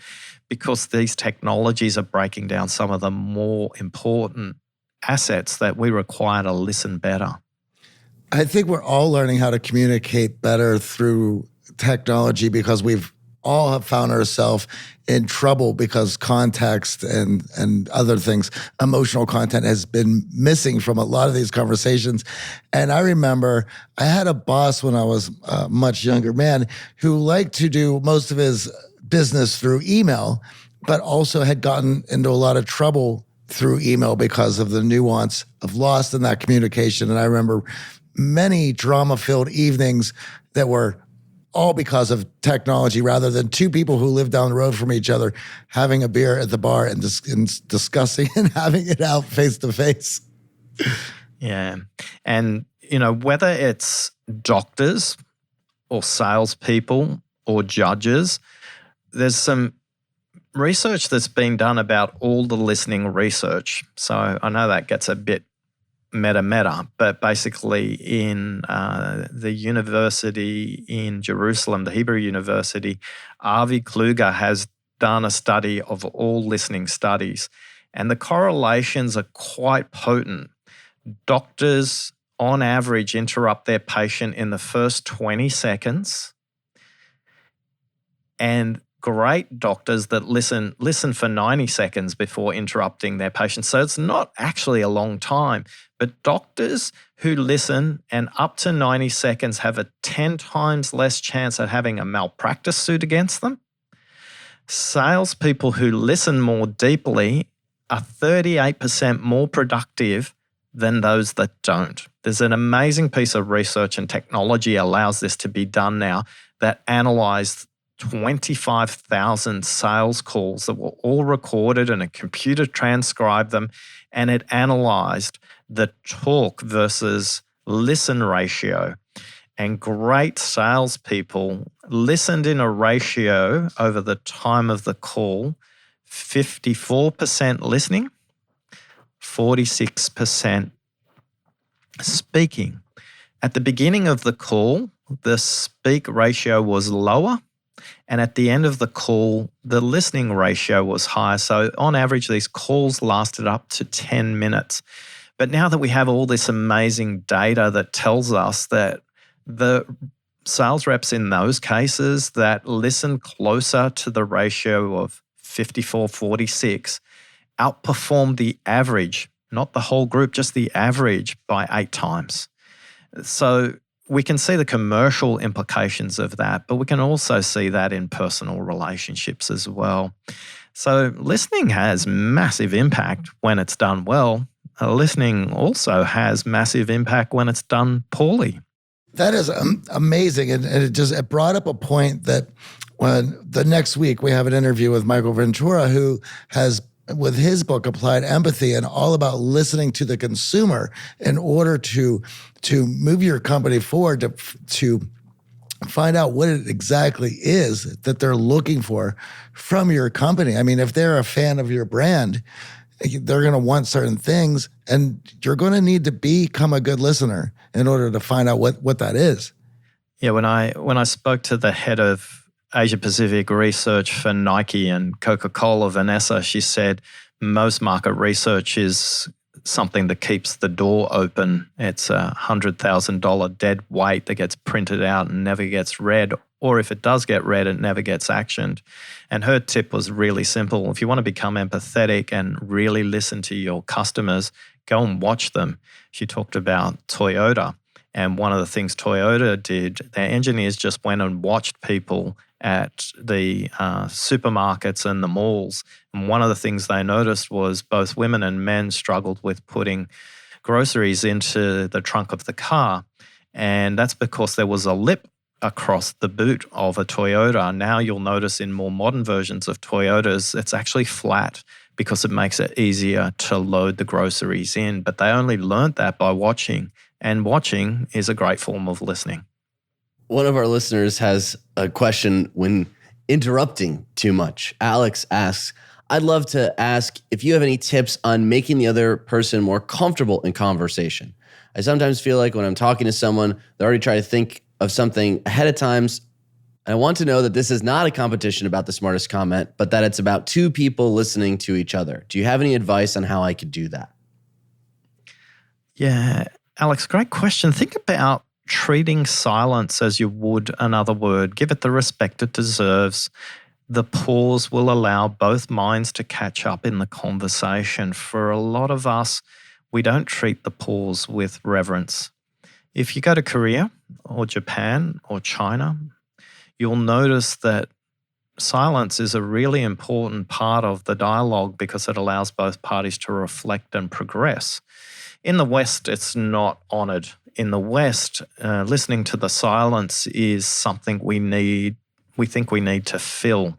because these technologies are breaking down some of the more important assets that we require to listen better. I think we're all learning how to communicate better through technology because we've all have found ourselves in trouble because context and other things, emotional content has been missing from a lot of these conversations. And I remember I had a boss when I was a much younger man who liked to do most of his business through email, but also had gotten into a lot of trouble through email because of the nuance of lost in that communication. And I remember many drama-filled evenings that were all because of technology rather than two people who live down the road from each other having a beer at the bar and discussing and having it out face to face. Yeah. And, whether it's doctors or salespeople or judges, there's some research that's been done about all the listening research. So I know that gets a bit meta, but basically in the university in Jerusalem, the Hebrew University, Avi Kluger has done a study of all listening studies, and the correlations are quite potent. Doctors, on average, interrupt their patient in the first 20 seconds, and great doctors that listen for 90 seconds before interrupting their patients. So it's not actually a long time. But doctors who listen and up to 90 seconds have a 10 times less chance of having a malpractice suit against them. Salespeople who listen more deeply are 38% more productive than those that don't. There's an amazing piece of research, and technology allows this to be done now, that analyzed 25,000 sales calls that were all recorded and a computer transcribed them, and it analyzed the talk versus listen ratio. And great salespeople listened in a ratio over the time of the call, 54% listening, 46% speaking. At the beginning of the call, the speak ratio was lower, and at the end of the call, the listening ratio was higher. So on average, these calls lasted up to 10 minutes. But now that we have all this amazing data that tells us that the sales reps in those cases that listen closer to the ratio of 54-46 outperformed the average, not the whole group, just the average by 8 times. So we can see the commercial implications of that, but we can also see that in personal relationships as well. So listening has massive impact when it's done well. Listening also has massive impact when it's done poorly. That is amazing. And it brought up a point that when the next week we have an interview with Michael Ventura, who has, with his book, Applied Empathy, and all about listening to the consumer in order to move your company forward, to find out what it exactly is that they're looking for from your company. I mean, if they're a fan of your brand, they're going to want certain things, and you're going to need to become a good listener in order to find out what that is. Yeah, when I spoke to the head of Asia Pacific research for Nike and Coca-Cola, Vanessa, she said most market research is something that keeps the door open. It's $100,000 dead weight that gets printed out and never gets read, or if it does get read, it never gets actioned. And her tip was really simple. If you want to become empathetic and really listen to your customers, go and watch them. She talked about Toyota. And one of the things Toyota did, their engineers just went and watched people at the supermarkets and the malls. And one of the things they noticed was both women and men struggled with putting groceries into the trunk of the car. And that's because there was a lip across the boot of a Toyota. Now you'll notice in more modern versions of Toyotas, it's actually flat because it makes it easier to load the groceries in. But they only learned that by watching. And watching is a great form of listening. One of our listeners has a question when interrupting too much. Alex asks, I'd love to ask if you have any tips on making the other person more comfortable in conversation. I sometimes feel like when I'm talking to someone, they already try to think of something ahead of time. I want to know that this is not a competition about the smartest comment, but that it's about two people listening to each other. Do you have any advice on how I could do that? Yeah, Alex, great question. Think about treating silence as you would another word. Give it the respect it deserves. The pause will allow both minds to catch up in the conversation. For a lot of us, we don't treat the pause with reverence. If you go to Korea or Japan or China, you'll notice that silence is a really important part of the dialogue because it allows both parties to reflect and progress. In the West, it's not honored. In the West, listening to the silence is something we think we need to fill.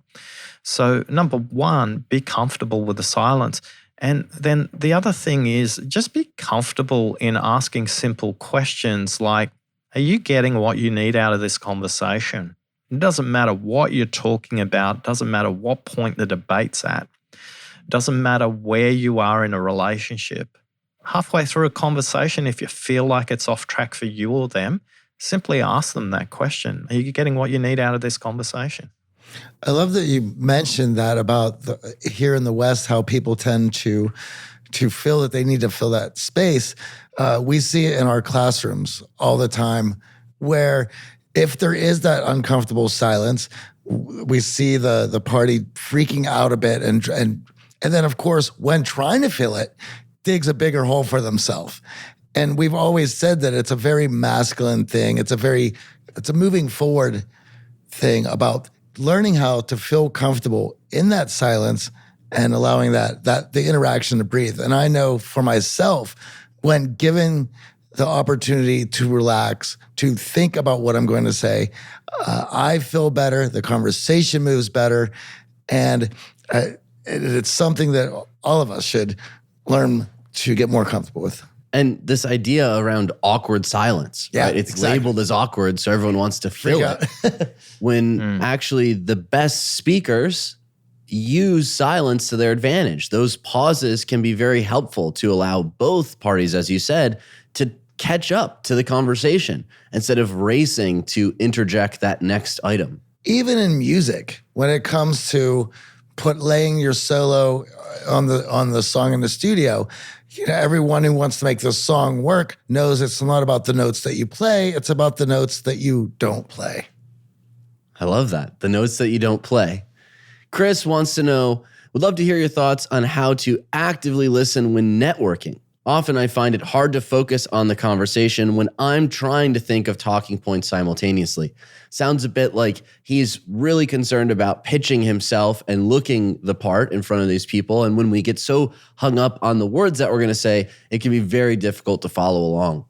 So number one, be comfortable with the silence. And then the other thing is just be comfortable in asking simple questions like, are you getting what you need out of this conversation? It doesn't matter what you're talking about. Doesn't matter what point the debate's at. Doesn't matter where you are in a relationship. Halfway through a conversation, if you feel like it's off track for you or them, simply ask them that question. Are you getting what you need out of this conversation? I love that you mentioned that about here in the West, how people tend to feel that they need to fill that space. We see it in our classrooms all the time where if there is that uncomfortable silence, we see the party freaking out a bit. And then, of course, when trying to fill it, digs a bigger hole for themselves. And we've always said that it's a very masculine thing. It's a moving forward thing about learning how to feel comfortable in that silence and allowing that the interaction to breathe. And I know for myself, when given the opportunity to relax, to think about what I'm going to say, I feel better. The conversation moves better. And it's something that all of us should learn to get more comfortable with. And this idea around awkward silence, right? It's exactly. labeled as awkward, so everyone wants to fill it. When actually the best speakers use silence to their advantage. Those pauses can be very helpful to allow both parties, as you said, to catch up to the conversation instead of racing to interject that next item. Even in music, when it comes to laying your solo on the song in the studio, everyone who wants to make this song work knows it's not about the notes that you play, it's about the notes that you don't play. I love that. The notes that you don't play. Chris wants to know, would love to hear your thoughts on how to actively listen when networking. Often I find it hard to focus on the conversation when I'm trying to think of talking points simultaneously. Sounds a bit like he's really concerned about pitching himself and looking the part in front of these people. And when we get so hung up on the words that we're going to say, it can be very difficult to follow along.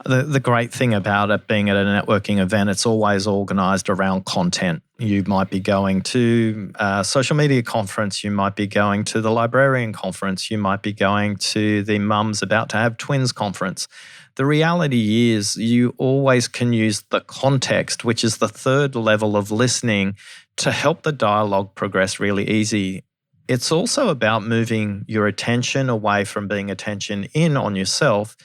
The great thing about it being at a networking event, it's always organized around content. You might be going to a social media conference. You might be going to the librarian conference. You might be going to the Mums About to Have Twins conference. The reality is you always can use the context, which is the third level of listening, to help the dialogue progress really easy. It's also about moving your attention away from being attention in on yourself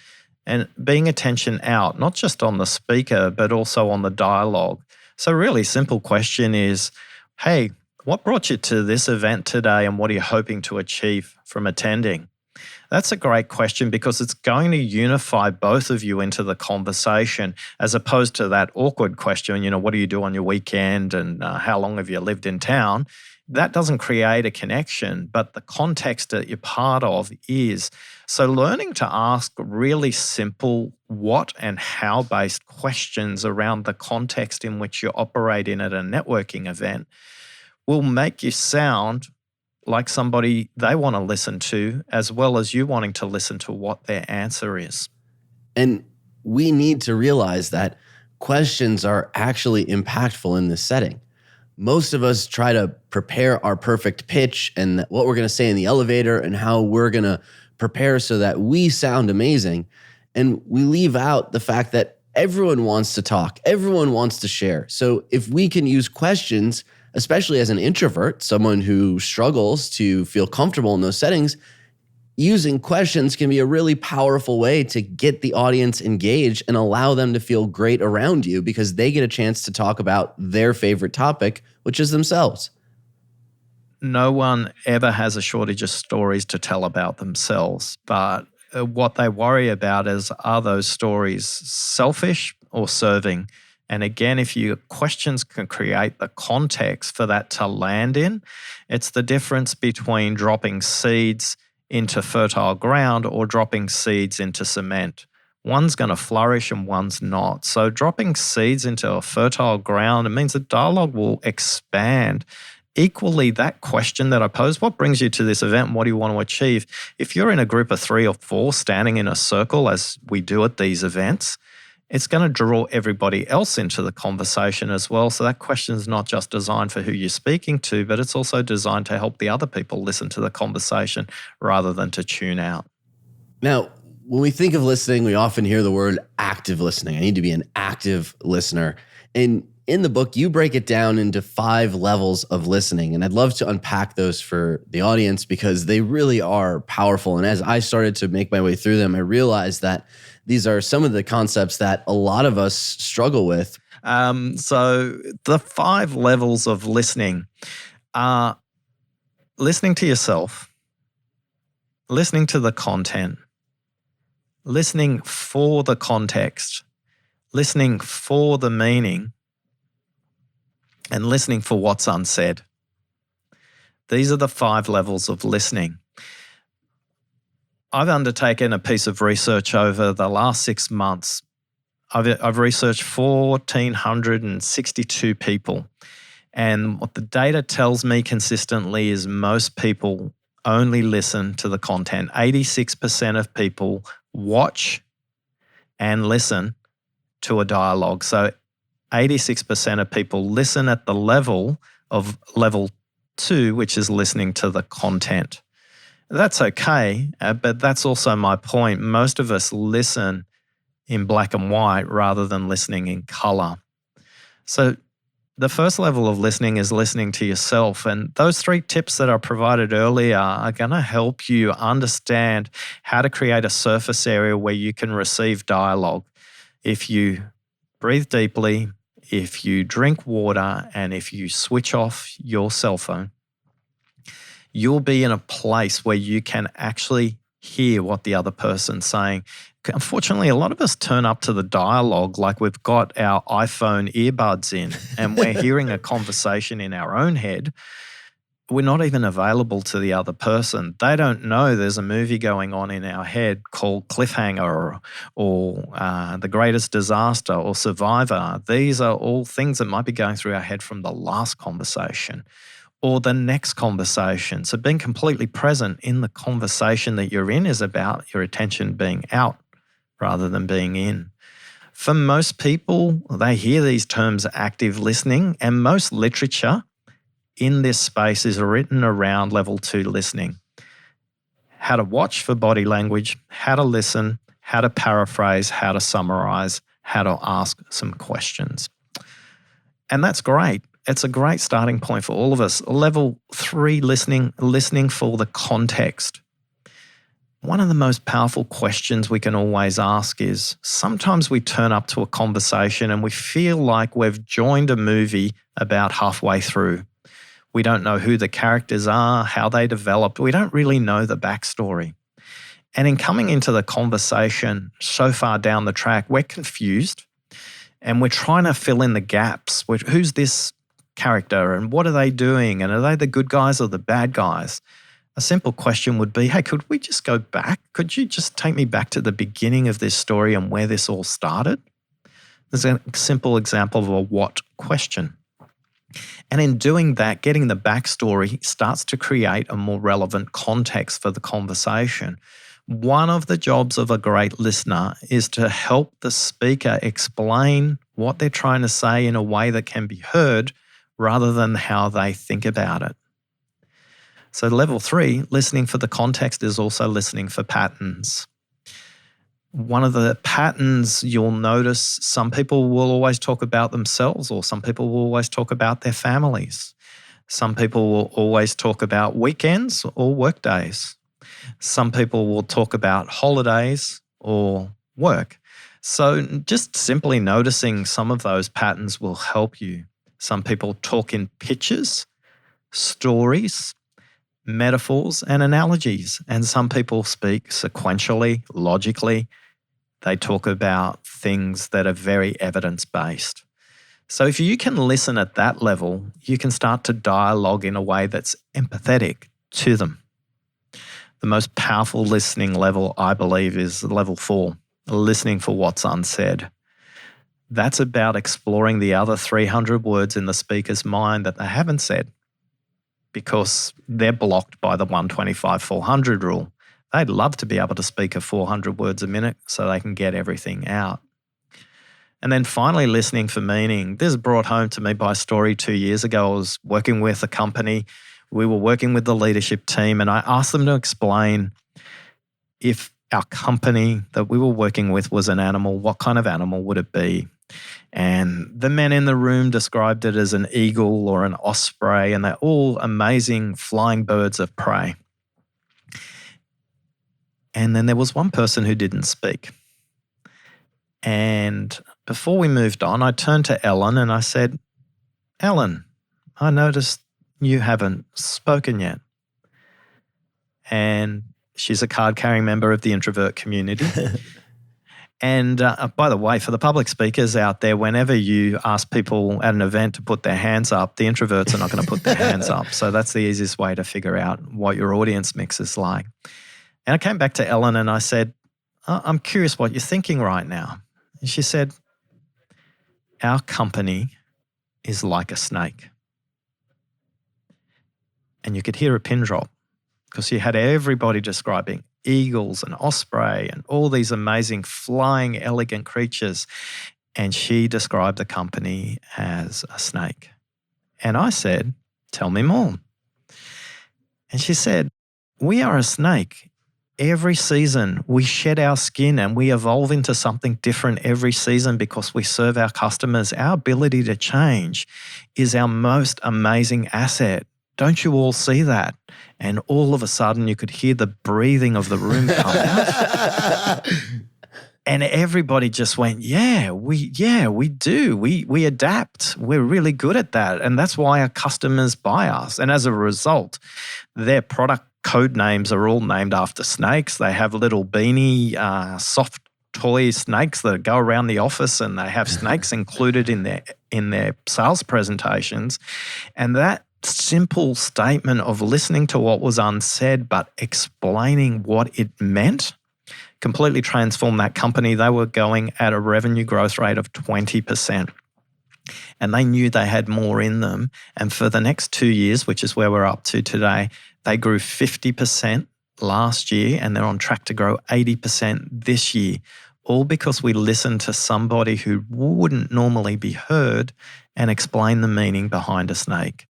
and being attention out, not just on the speaker, but also on the dialogue. So a really simple question is, hey, what brought you to this event today and what are you hoping to achieve from attending? That's a great question because it's going to unify both of you into the conversation as opposed to that awkward question, what do you do on your weekend and how long have you lived in town? That doesn't create a connection, but the context that you're part of is. So learning to ask really simple what and how based questions around the context in which you operate in at a networking event will make you sound like somebody they want to listen to, as well as you wanting to listen to what their answer is. And we need to realize that questions are actually impactful in this setting. Most of us try to prepare our perfect pitch and what we're going to say in the elevator and how we're going to prepare so that we sound amazing. And we leave out the fact that everyone wants to talk. Everyone wants to share. So if we can use questions, especially as an introvert, someone who struggles to feel comfortable in those settings, using questions can be a really powerful way to get the audience engaged and allow them to feel great around you because they get a chance to talk about their favorite topic, which is themselves. No one ever has a shortage of stories to tell about themselves, but what they worry about is, are those stories selfish or serving? And again, if your questions can create the context for that to land in, it's the difference between dropping seeds into fertile ground or dropping seeds into cement. One's going to flourish and one's not. So dropping seeds into a fertile ground, it means the dialogue will expand. Equally, that question that I posed, what brings you to this event and what do you want to achieve? If you're in a group of 3 or 4 standing in a circle, as we do at these events, it's going to draw everybody else into the conversation as well. So that question is not just designed for who you're speaking to, but it's also designed to help the other people listen to the conversation rather than to tune out. Now, when we think of listening, we often hear the word active listening. I need to be an active listener. And in the book, you break it down into 5 levels of listening. And I'd love to unpack those for the audience because they really are powerful. And as I started to make my way through them, I realized that these are some of the concepts that a lot of us struggle with. So the 5 levels of listening are listening to yourself, listening to the content, listening for the context, listening for the meaning, and listening for what's unsaid. These are the 5 levels of listening. I've undertaken a piece of research over the last 6 months. I've researched 1,462 people. And what the data tells me consistently is most people only listen to the content. 86% of people watch and listen to a dialogue. So 86% of people listen at the level of level 2, which is listening to the content. That's okay, but that's also my point. Most of us listen in black and white rather than listening in color. So the first level of listening is listening to yourself. And those 3 tips that I provided earlier are going to help you understand how to create a surface area where you can receive dialogue. If you breathe deeply, if you drink water, and if you switch off your cell phone, you'll be in a place where you can actually hear what the other person's saying. Unfortunately, a lot of us turn up to the dialogue like we've got our iPhone earbuds in and we're hearing a conversation in our own head. We're not even available to the other person. They don't know there's a movie going on in our head called Cliffhanger or The Greatest Disaster or Survivor. These are all things that might be going through our head from the last conversation or the next conversation. So being completely present in the conversation that you're in is about your attention being out rather than being in. For most people, they hear these terms active listening, and most literature in this space is written around level 2 listening. How to watch for body language, how to listen, how to paraphrase, how to summarize, how to ask some questions. And that's great. It's a great starting point for all of us. Level 3 listening for the context. One of the most powerful questions we can always ask is, sometimes we turn up to a conversation and we feel like we've joined a movie about halfway through. We don't know who the characters are, how they developed. We don't really know the backstory. And in coming into the conversation so far down the track, we're confused and we're trying to fill in the gaps. Who's this character and what are they doing? And are they the good guys or the bad guys? A simple question would be, hey, could we just go back? Could you just take me back to the beginning of this story and where this all started? There's a simple example of a what question. And in doing that, getting the backstory starts to create a more relevant context for the conversation. One of the jobs of a great listener is to help the speaker explain what they're trying to say in a way that can be heard rather than how they think about it. So level 3, listening for the context, is also listening for patterns. One of the patterns you'll notice, some people will always talk about themselves, or some people will always talk about their families. Some people will always talk about weekends or work days. Some people will talk about holidays or work. So just simply noticing some of those patterns will help you. Some people talk in pictures, stories, metaphors, and analogies. And some people speak sequentially, logically. They talk about things that are very evidence-based. So if you can listen at that level, you can start to dialogue in a way that's empathetic to them. The most powerful listening level, I believe, is level 4, listening for what's unsaid. That's about exploring the other 300 words in the speaker's mind that they haven't said because they're blocked by the 125-400 rule. They'd love to be able to speak at 400 words a minute so they can get everything out. And then finally, listening for meaning. This is brought home to me by a story 2 years ago. I was working with a company. We were working with the leadership team, and I asked them to explain if our company that we were working with was an animal, what kind of animal would it be? And the men in the room described it as an eagle or an osprey, and they're all amazing flying birds of prey. And then there was one person who didn't speak. And before we moved on, I turned to Ellen and I said, Ellen, I noticed you haven't spoken yet. And she's a card-carrying member of the introvert community. And by the way, for the public speakers out there, whenever you ask people at an event to put their hands up, the introverts are not going to put their hands up. So that's the easiest way to figure out what your audience mix is like. And I came back to Ellen and I said, I'm curious what you're thinking right now. And she said, our company is like a snake. And you could hear a pin drop because you had everybody describing eagles and osprey and all these amazing flying, elegant creatures. And she described the company as a snake. And I said, tell me more. And she said, we are a snake. Every season we shed our skin and we evolve into something different every season because we serve our customers. Our ability to change is our most amazing asset. Don't you all see that? And all of a sudden you could hear the breathing of the room come out. And everybody just went, yeah, we do. We adapt. We're really good at that. And that's why our customers buy us. And as a result, their product code names are all named after snakes. They have little beanie, soft toy snakes that go around the office, and they have snakes included in their sales presentations. And that simple statement of listening to what was unsaid but explaining what it meant completely transformed that company. They were going at a revenue growth rate of 20%. And they knew they had more in them. And for the next 2 years, which is where we're up to today, they grew 50% last year and they're on track to grow 80% this year, all because we listened to somebody who wouldn't normally be heard and explain the meaning behind a snake.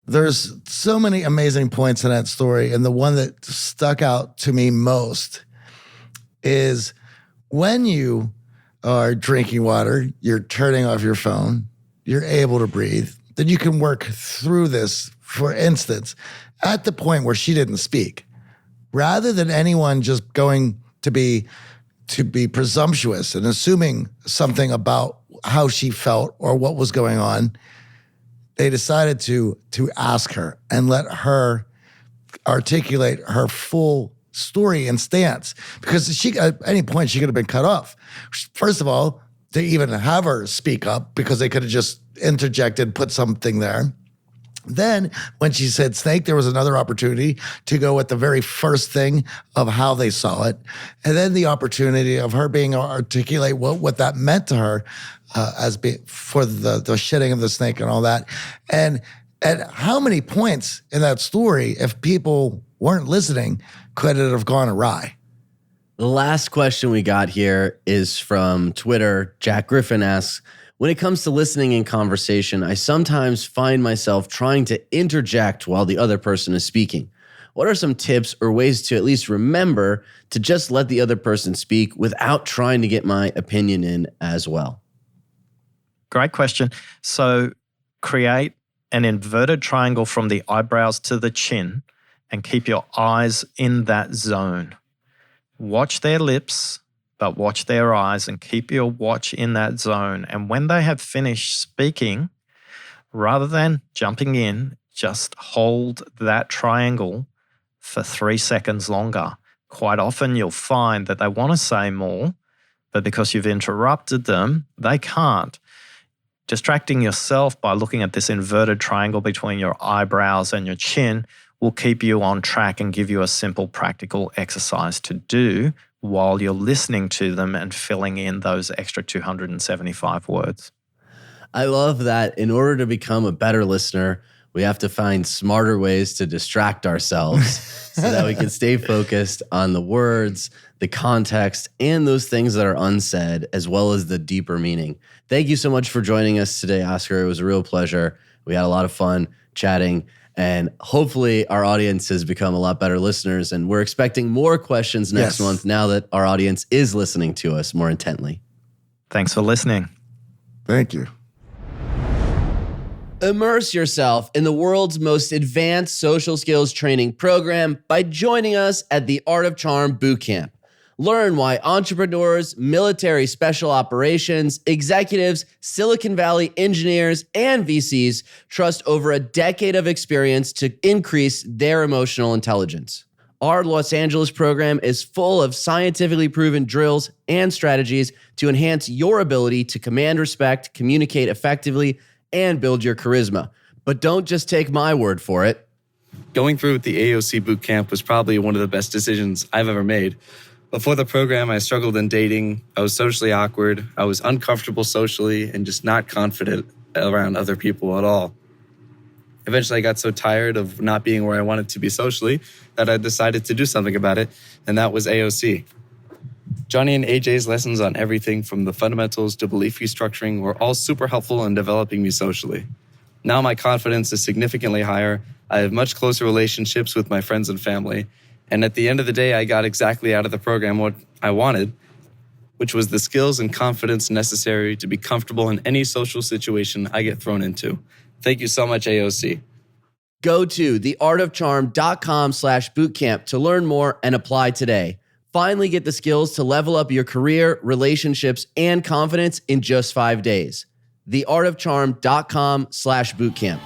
There's so many amazing points in that story. And the one that stuck out to me most is when you are drinking water, you're turning off your phone, you're able to breathe, then you can work through this. For instance, at the point where she didn't speak, rather than anyone just going to be presumptuous and assuming something about how she felt or what was going on, they decided to ask her and let her articulate her full story and stance, because she, at any point, she could have been cut off. First of all, to even have her speak up, because they could have just interjected, put something there. Then when she said snake, there was another opportunity to go with the very first thing of how they saw it. And then the opportunity of her being articulate what that meant to her for the shitting of the snake and all that. And at how many points in that story, if people weren't listening, could it have gone awry? The last question we got here is from Twitter. Jack Griffin asks, when it comes to listening in conversation, I sometimes find myself trying to interject while the other person is speaking. What are some tips or ways to at least remember to just let the other person speak without trying to get my opinion in as well? Great question. So create an inverted triangle from the eyebrows to the chin and keep your eyes in that zone. Watch their lips, but watch their eyes and keep your watch in that zone. And when they have finished speaking, rather than jumping in, just hold that triangle for 3 seconds longer. Quite often you'll find that they want to say more, but because you've interrupted them, they can't. Distracting yourself by looking at this inverted triangle between your eyebrows and your chin will keep you on track and give you a simple practical exercise to do while you're listening to them and filling in those extra 275 words. I love that in order to become a better listener, we have to find smarter ways to distract ourselves so that we can stay focused on the words, the context, and those things that are unsaid, as well as the deeper meaning. Thank you so much for joining us today, Oscar. It was a real pleasure. We had a lot of fun chatting. And hopefully our audience has become a lot better listeners. And we're expecting more questions next month now that our audience is listening to us more intently. Thanks for listening. Thank you. Immerse yourself in the world's most advanced social skills training program by joining us at the Art of Charm Bootcamp. Learn why entrepreneurs, military special operations, executives, Silicon Valley engineers, and VCs trust over a decade of experience to increase their emotional intelligence. Our Los Angeles program is full of scientifically proven drills and strategies to enhance your ability to command respect, communicate effectively, and build your charisma. But don't just take my word for it. Going through with the AOC bootcamp was probably one of the best decisions I've ever made. Before the program, I struggled in dating. I was socially awkward. I was uncomfortable socially and just not confident around other people at all. Eventually, I got so tired of not being where I wanted to be socially that I decided to do something about it, and that was AOC. Johnny and AJ's lessons on everything from the fundamentals to belief restructuring were all super helpful in developing me socially. Now my confidence is significantly higher. I have much closer relationships with my friends and family. And at the end of the day, I got exactly out of the program what I wanted, which was the skills and confidence necessary to be comfortable in any social situation I get thrown into. Thank you so much, AOC. Go to theartofcharm.com/bootcamp to learn more and apply today. Finally get the skills to level up your career, relationships, and confidence in just 5 days. theartofcharm.com/bootcamp.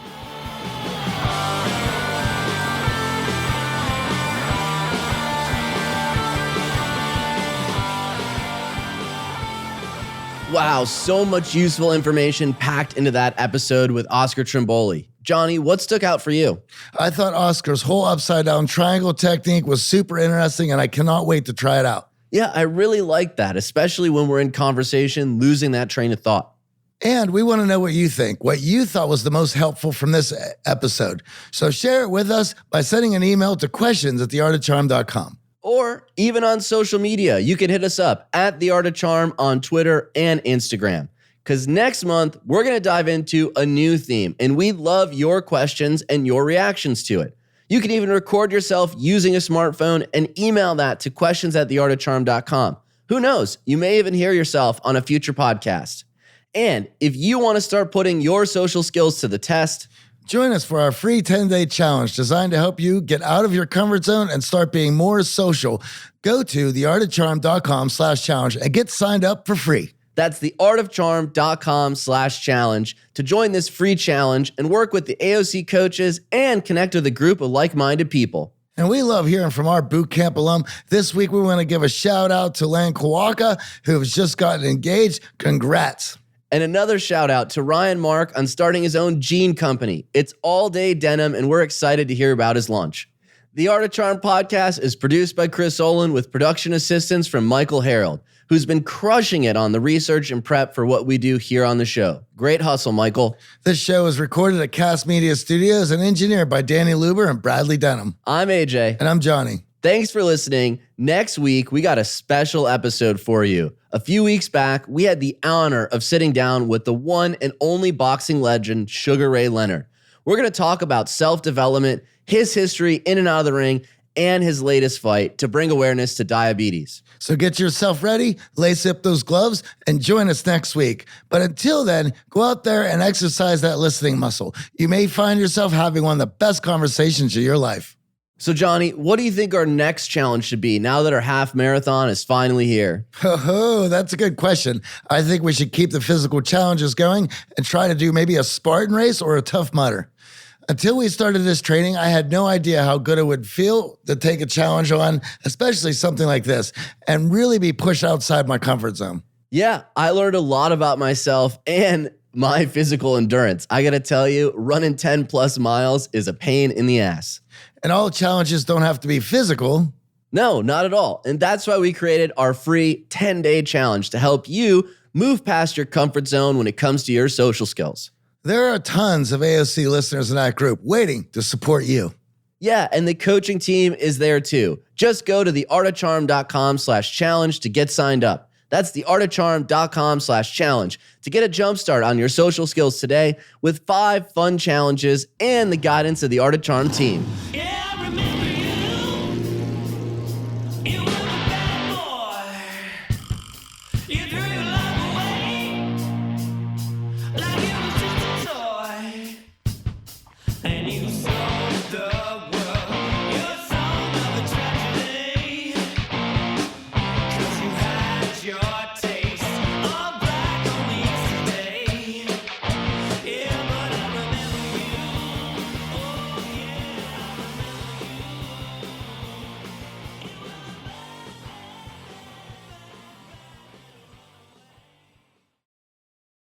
Wow, so much useful information packed into that episode with Oscar Trimboli. Johnny, what stuck out for you? I thought Oscar's whole upside down triangle technique was super interesting, and I cannot wait to try it out. Yeah, I really like that, especially when we're in conversation, losing that train of thought. And we want to know what you think, what you thought was the most helpful from this episode. So share it with us by sending an email to questions@theartofcharm.com. Or even on social media, you can hit us up at The Art of Charm on Twitter and Instagram. Because next month, we're going to dive into a new theme, and we love your questions and your reactions to it. You can even record yourself using a smartphone and email that to questions@theartofcharm.com. Who knows? You may even hear yourself on a future podcast. And if you want to start putting your social skills to the test, join us for our free 10-day challenge designed to help you get out of your comfort zone and start being more social. Go to theartofcharm.com/challenge and get signed up for free. That's theartofcharm.com/challenge to join this free challenge and work with the AOC coaches and connect with a group of like-minded people. And we love hearing from our boot camp alum. This week, we want to give a shout out to Lan Kawaka, who has just gotten engaged. Congrats. And another shout out to Ryan Mark on starting his own jean company. It's all day denim, and we're excited to hear about his launch. The Art of Charm podcast is produced by Chris Olin with production assistance from Michael Harold, who's been crushing it on the research and prep for what we do here on the show. Great hustle, Michael. This show is recorded at Cast Media Studios and engineered by Danny Luber and Bradley Denham. I'm AJ. And I'm Johnny. Thanks for listening. Next week, we got a special episode for you. A few weeks back, we had the honor of sitting down with the one and only boxing legend, Sugar Ray Leonard. We're going to talk about self-development, his history in and out of the ring, and his latest fight to bring awareness to diabetes. So get yourself ready, lace up those gloves, and join us next week. But until then, go out there and exercise that listening muscle. You may find yourself having one of the best conversations of your life. So Johnny, what do you think our next challenge should be now that our half marathon is finally here? Oh, that's a good question. I think we should keep the physical challenges going and try to do maybe a Spartan race or a Tough Mudder. Until we started this training, I had no idea how good it would feel to take a challenge on, especially something like this, and really be pushed outside my comfort zone. Yeah, I learned a lot about myself and my physical endurance. I got to tell you, running 10 plus miles is a pain in the ass. And all challenges don't have to be physical. No, not at all. And that's why we created our free 10-day challenge to help you move past your comfort zone when it comes to your social skills. There are tons of AOC listeners in that group waiting to support you. Yeah, and the coaching team is there too. Just go to theartofcharm.com/challenge to get signed up. That's theartofcharm.com/challenge to get a jump start on your social skills today with 5 fun challenges and the guidance of the Art of Charm team.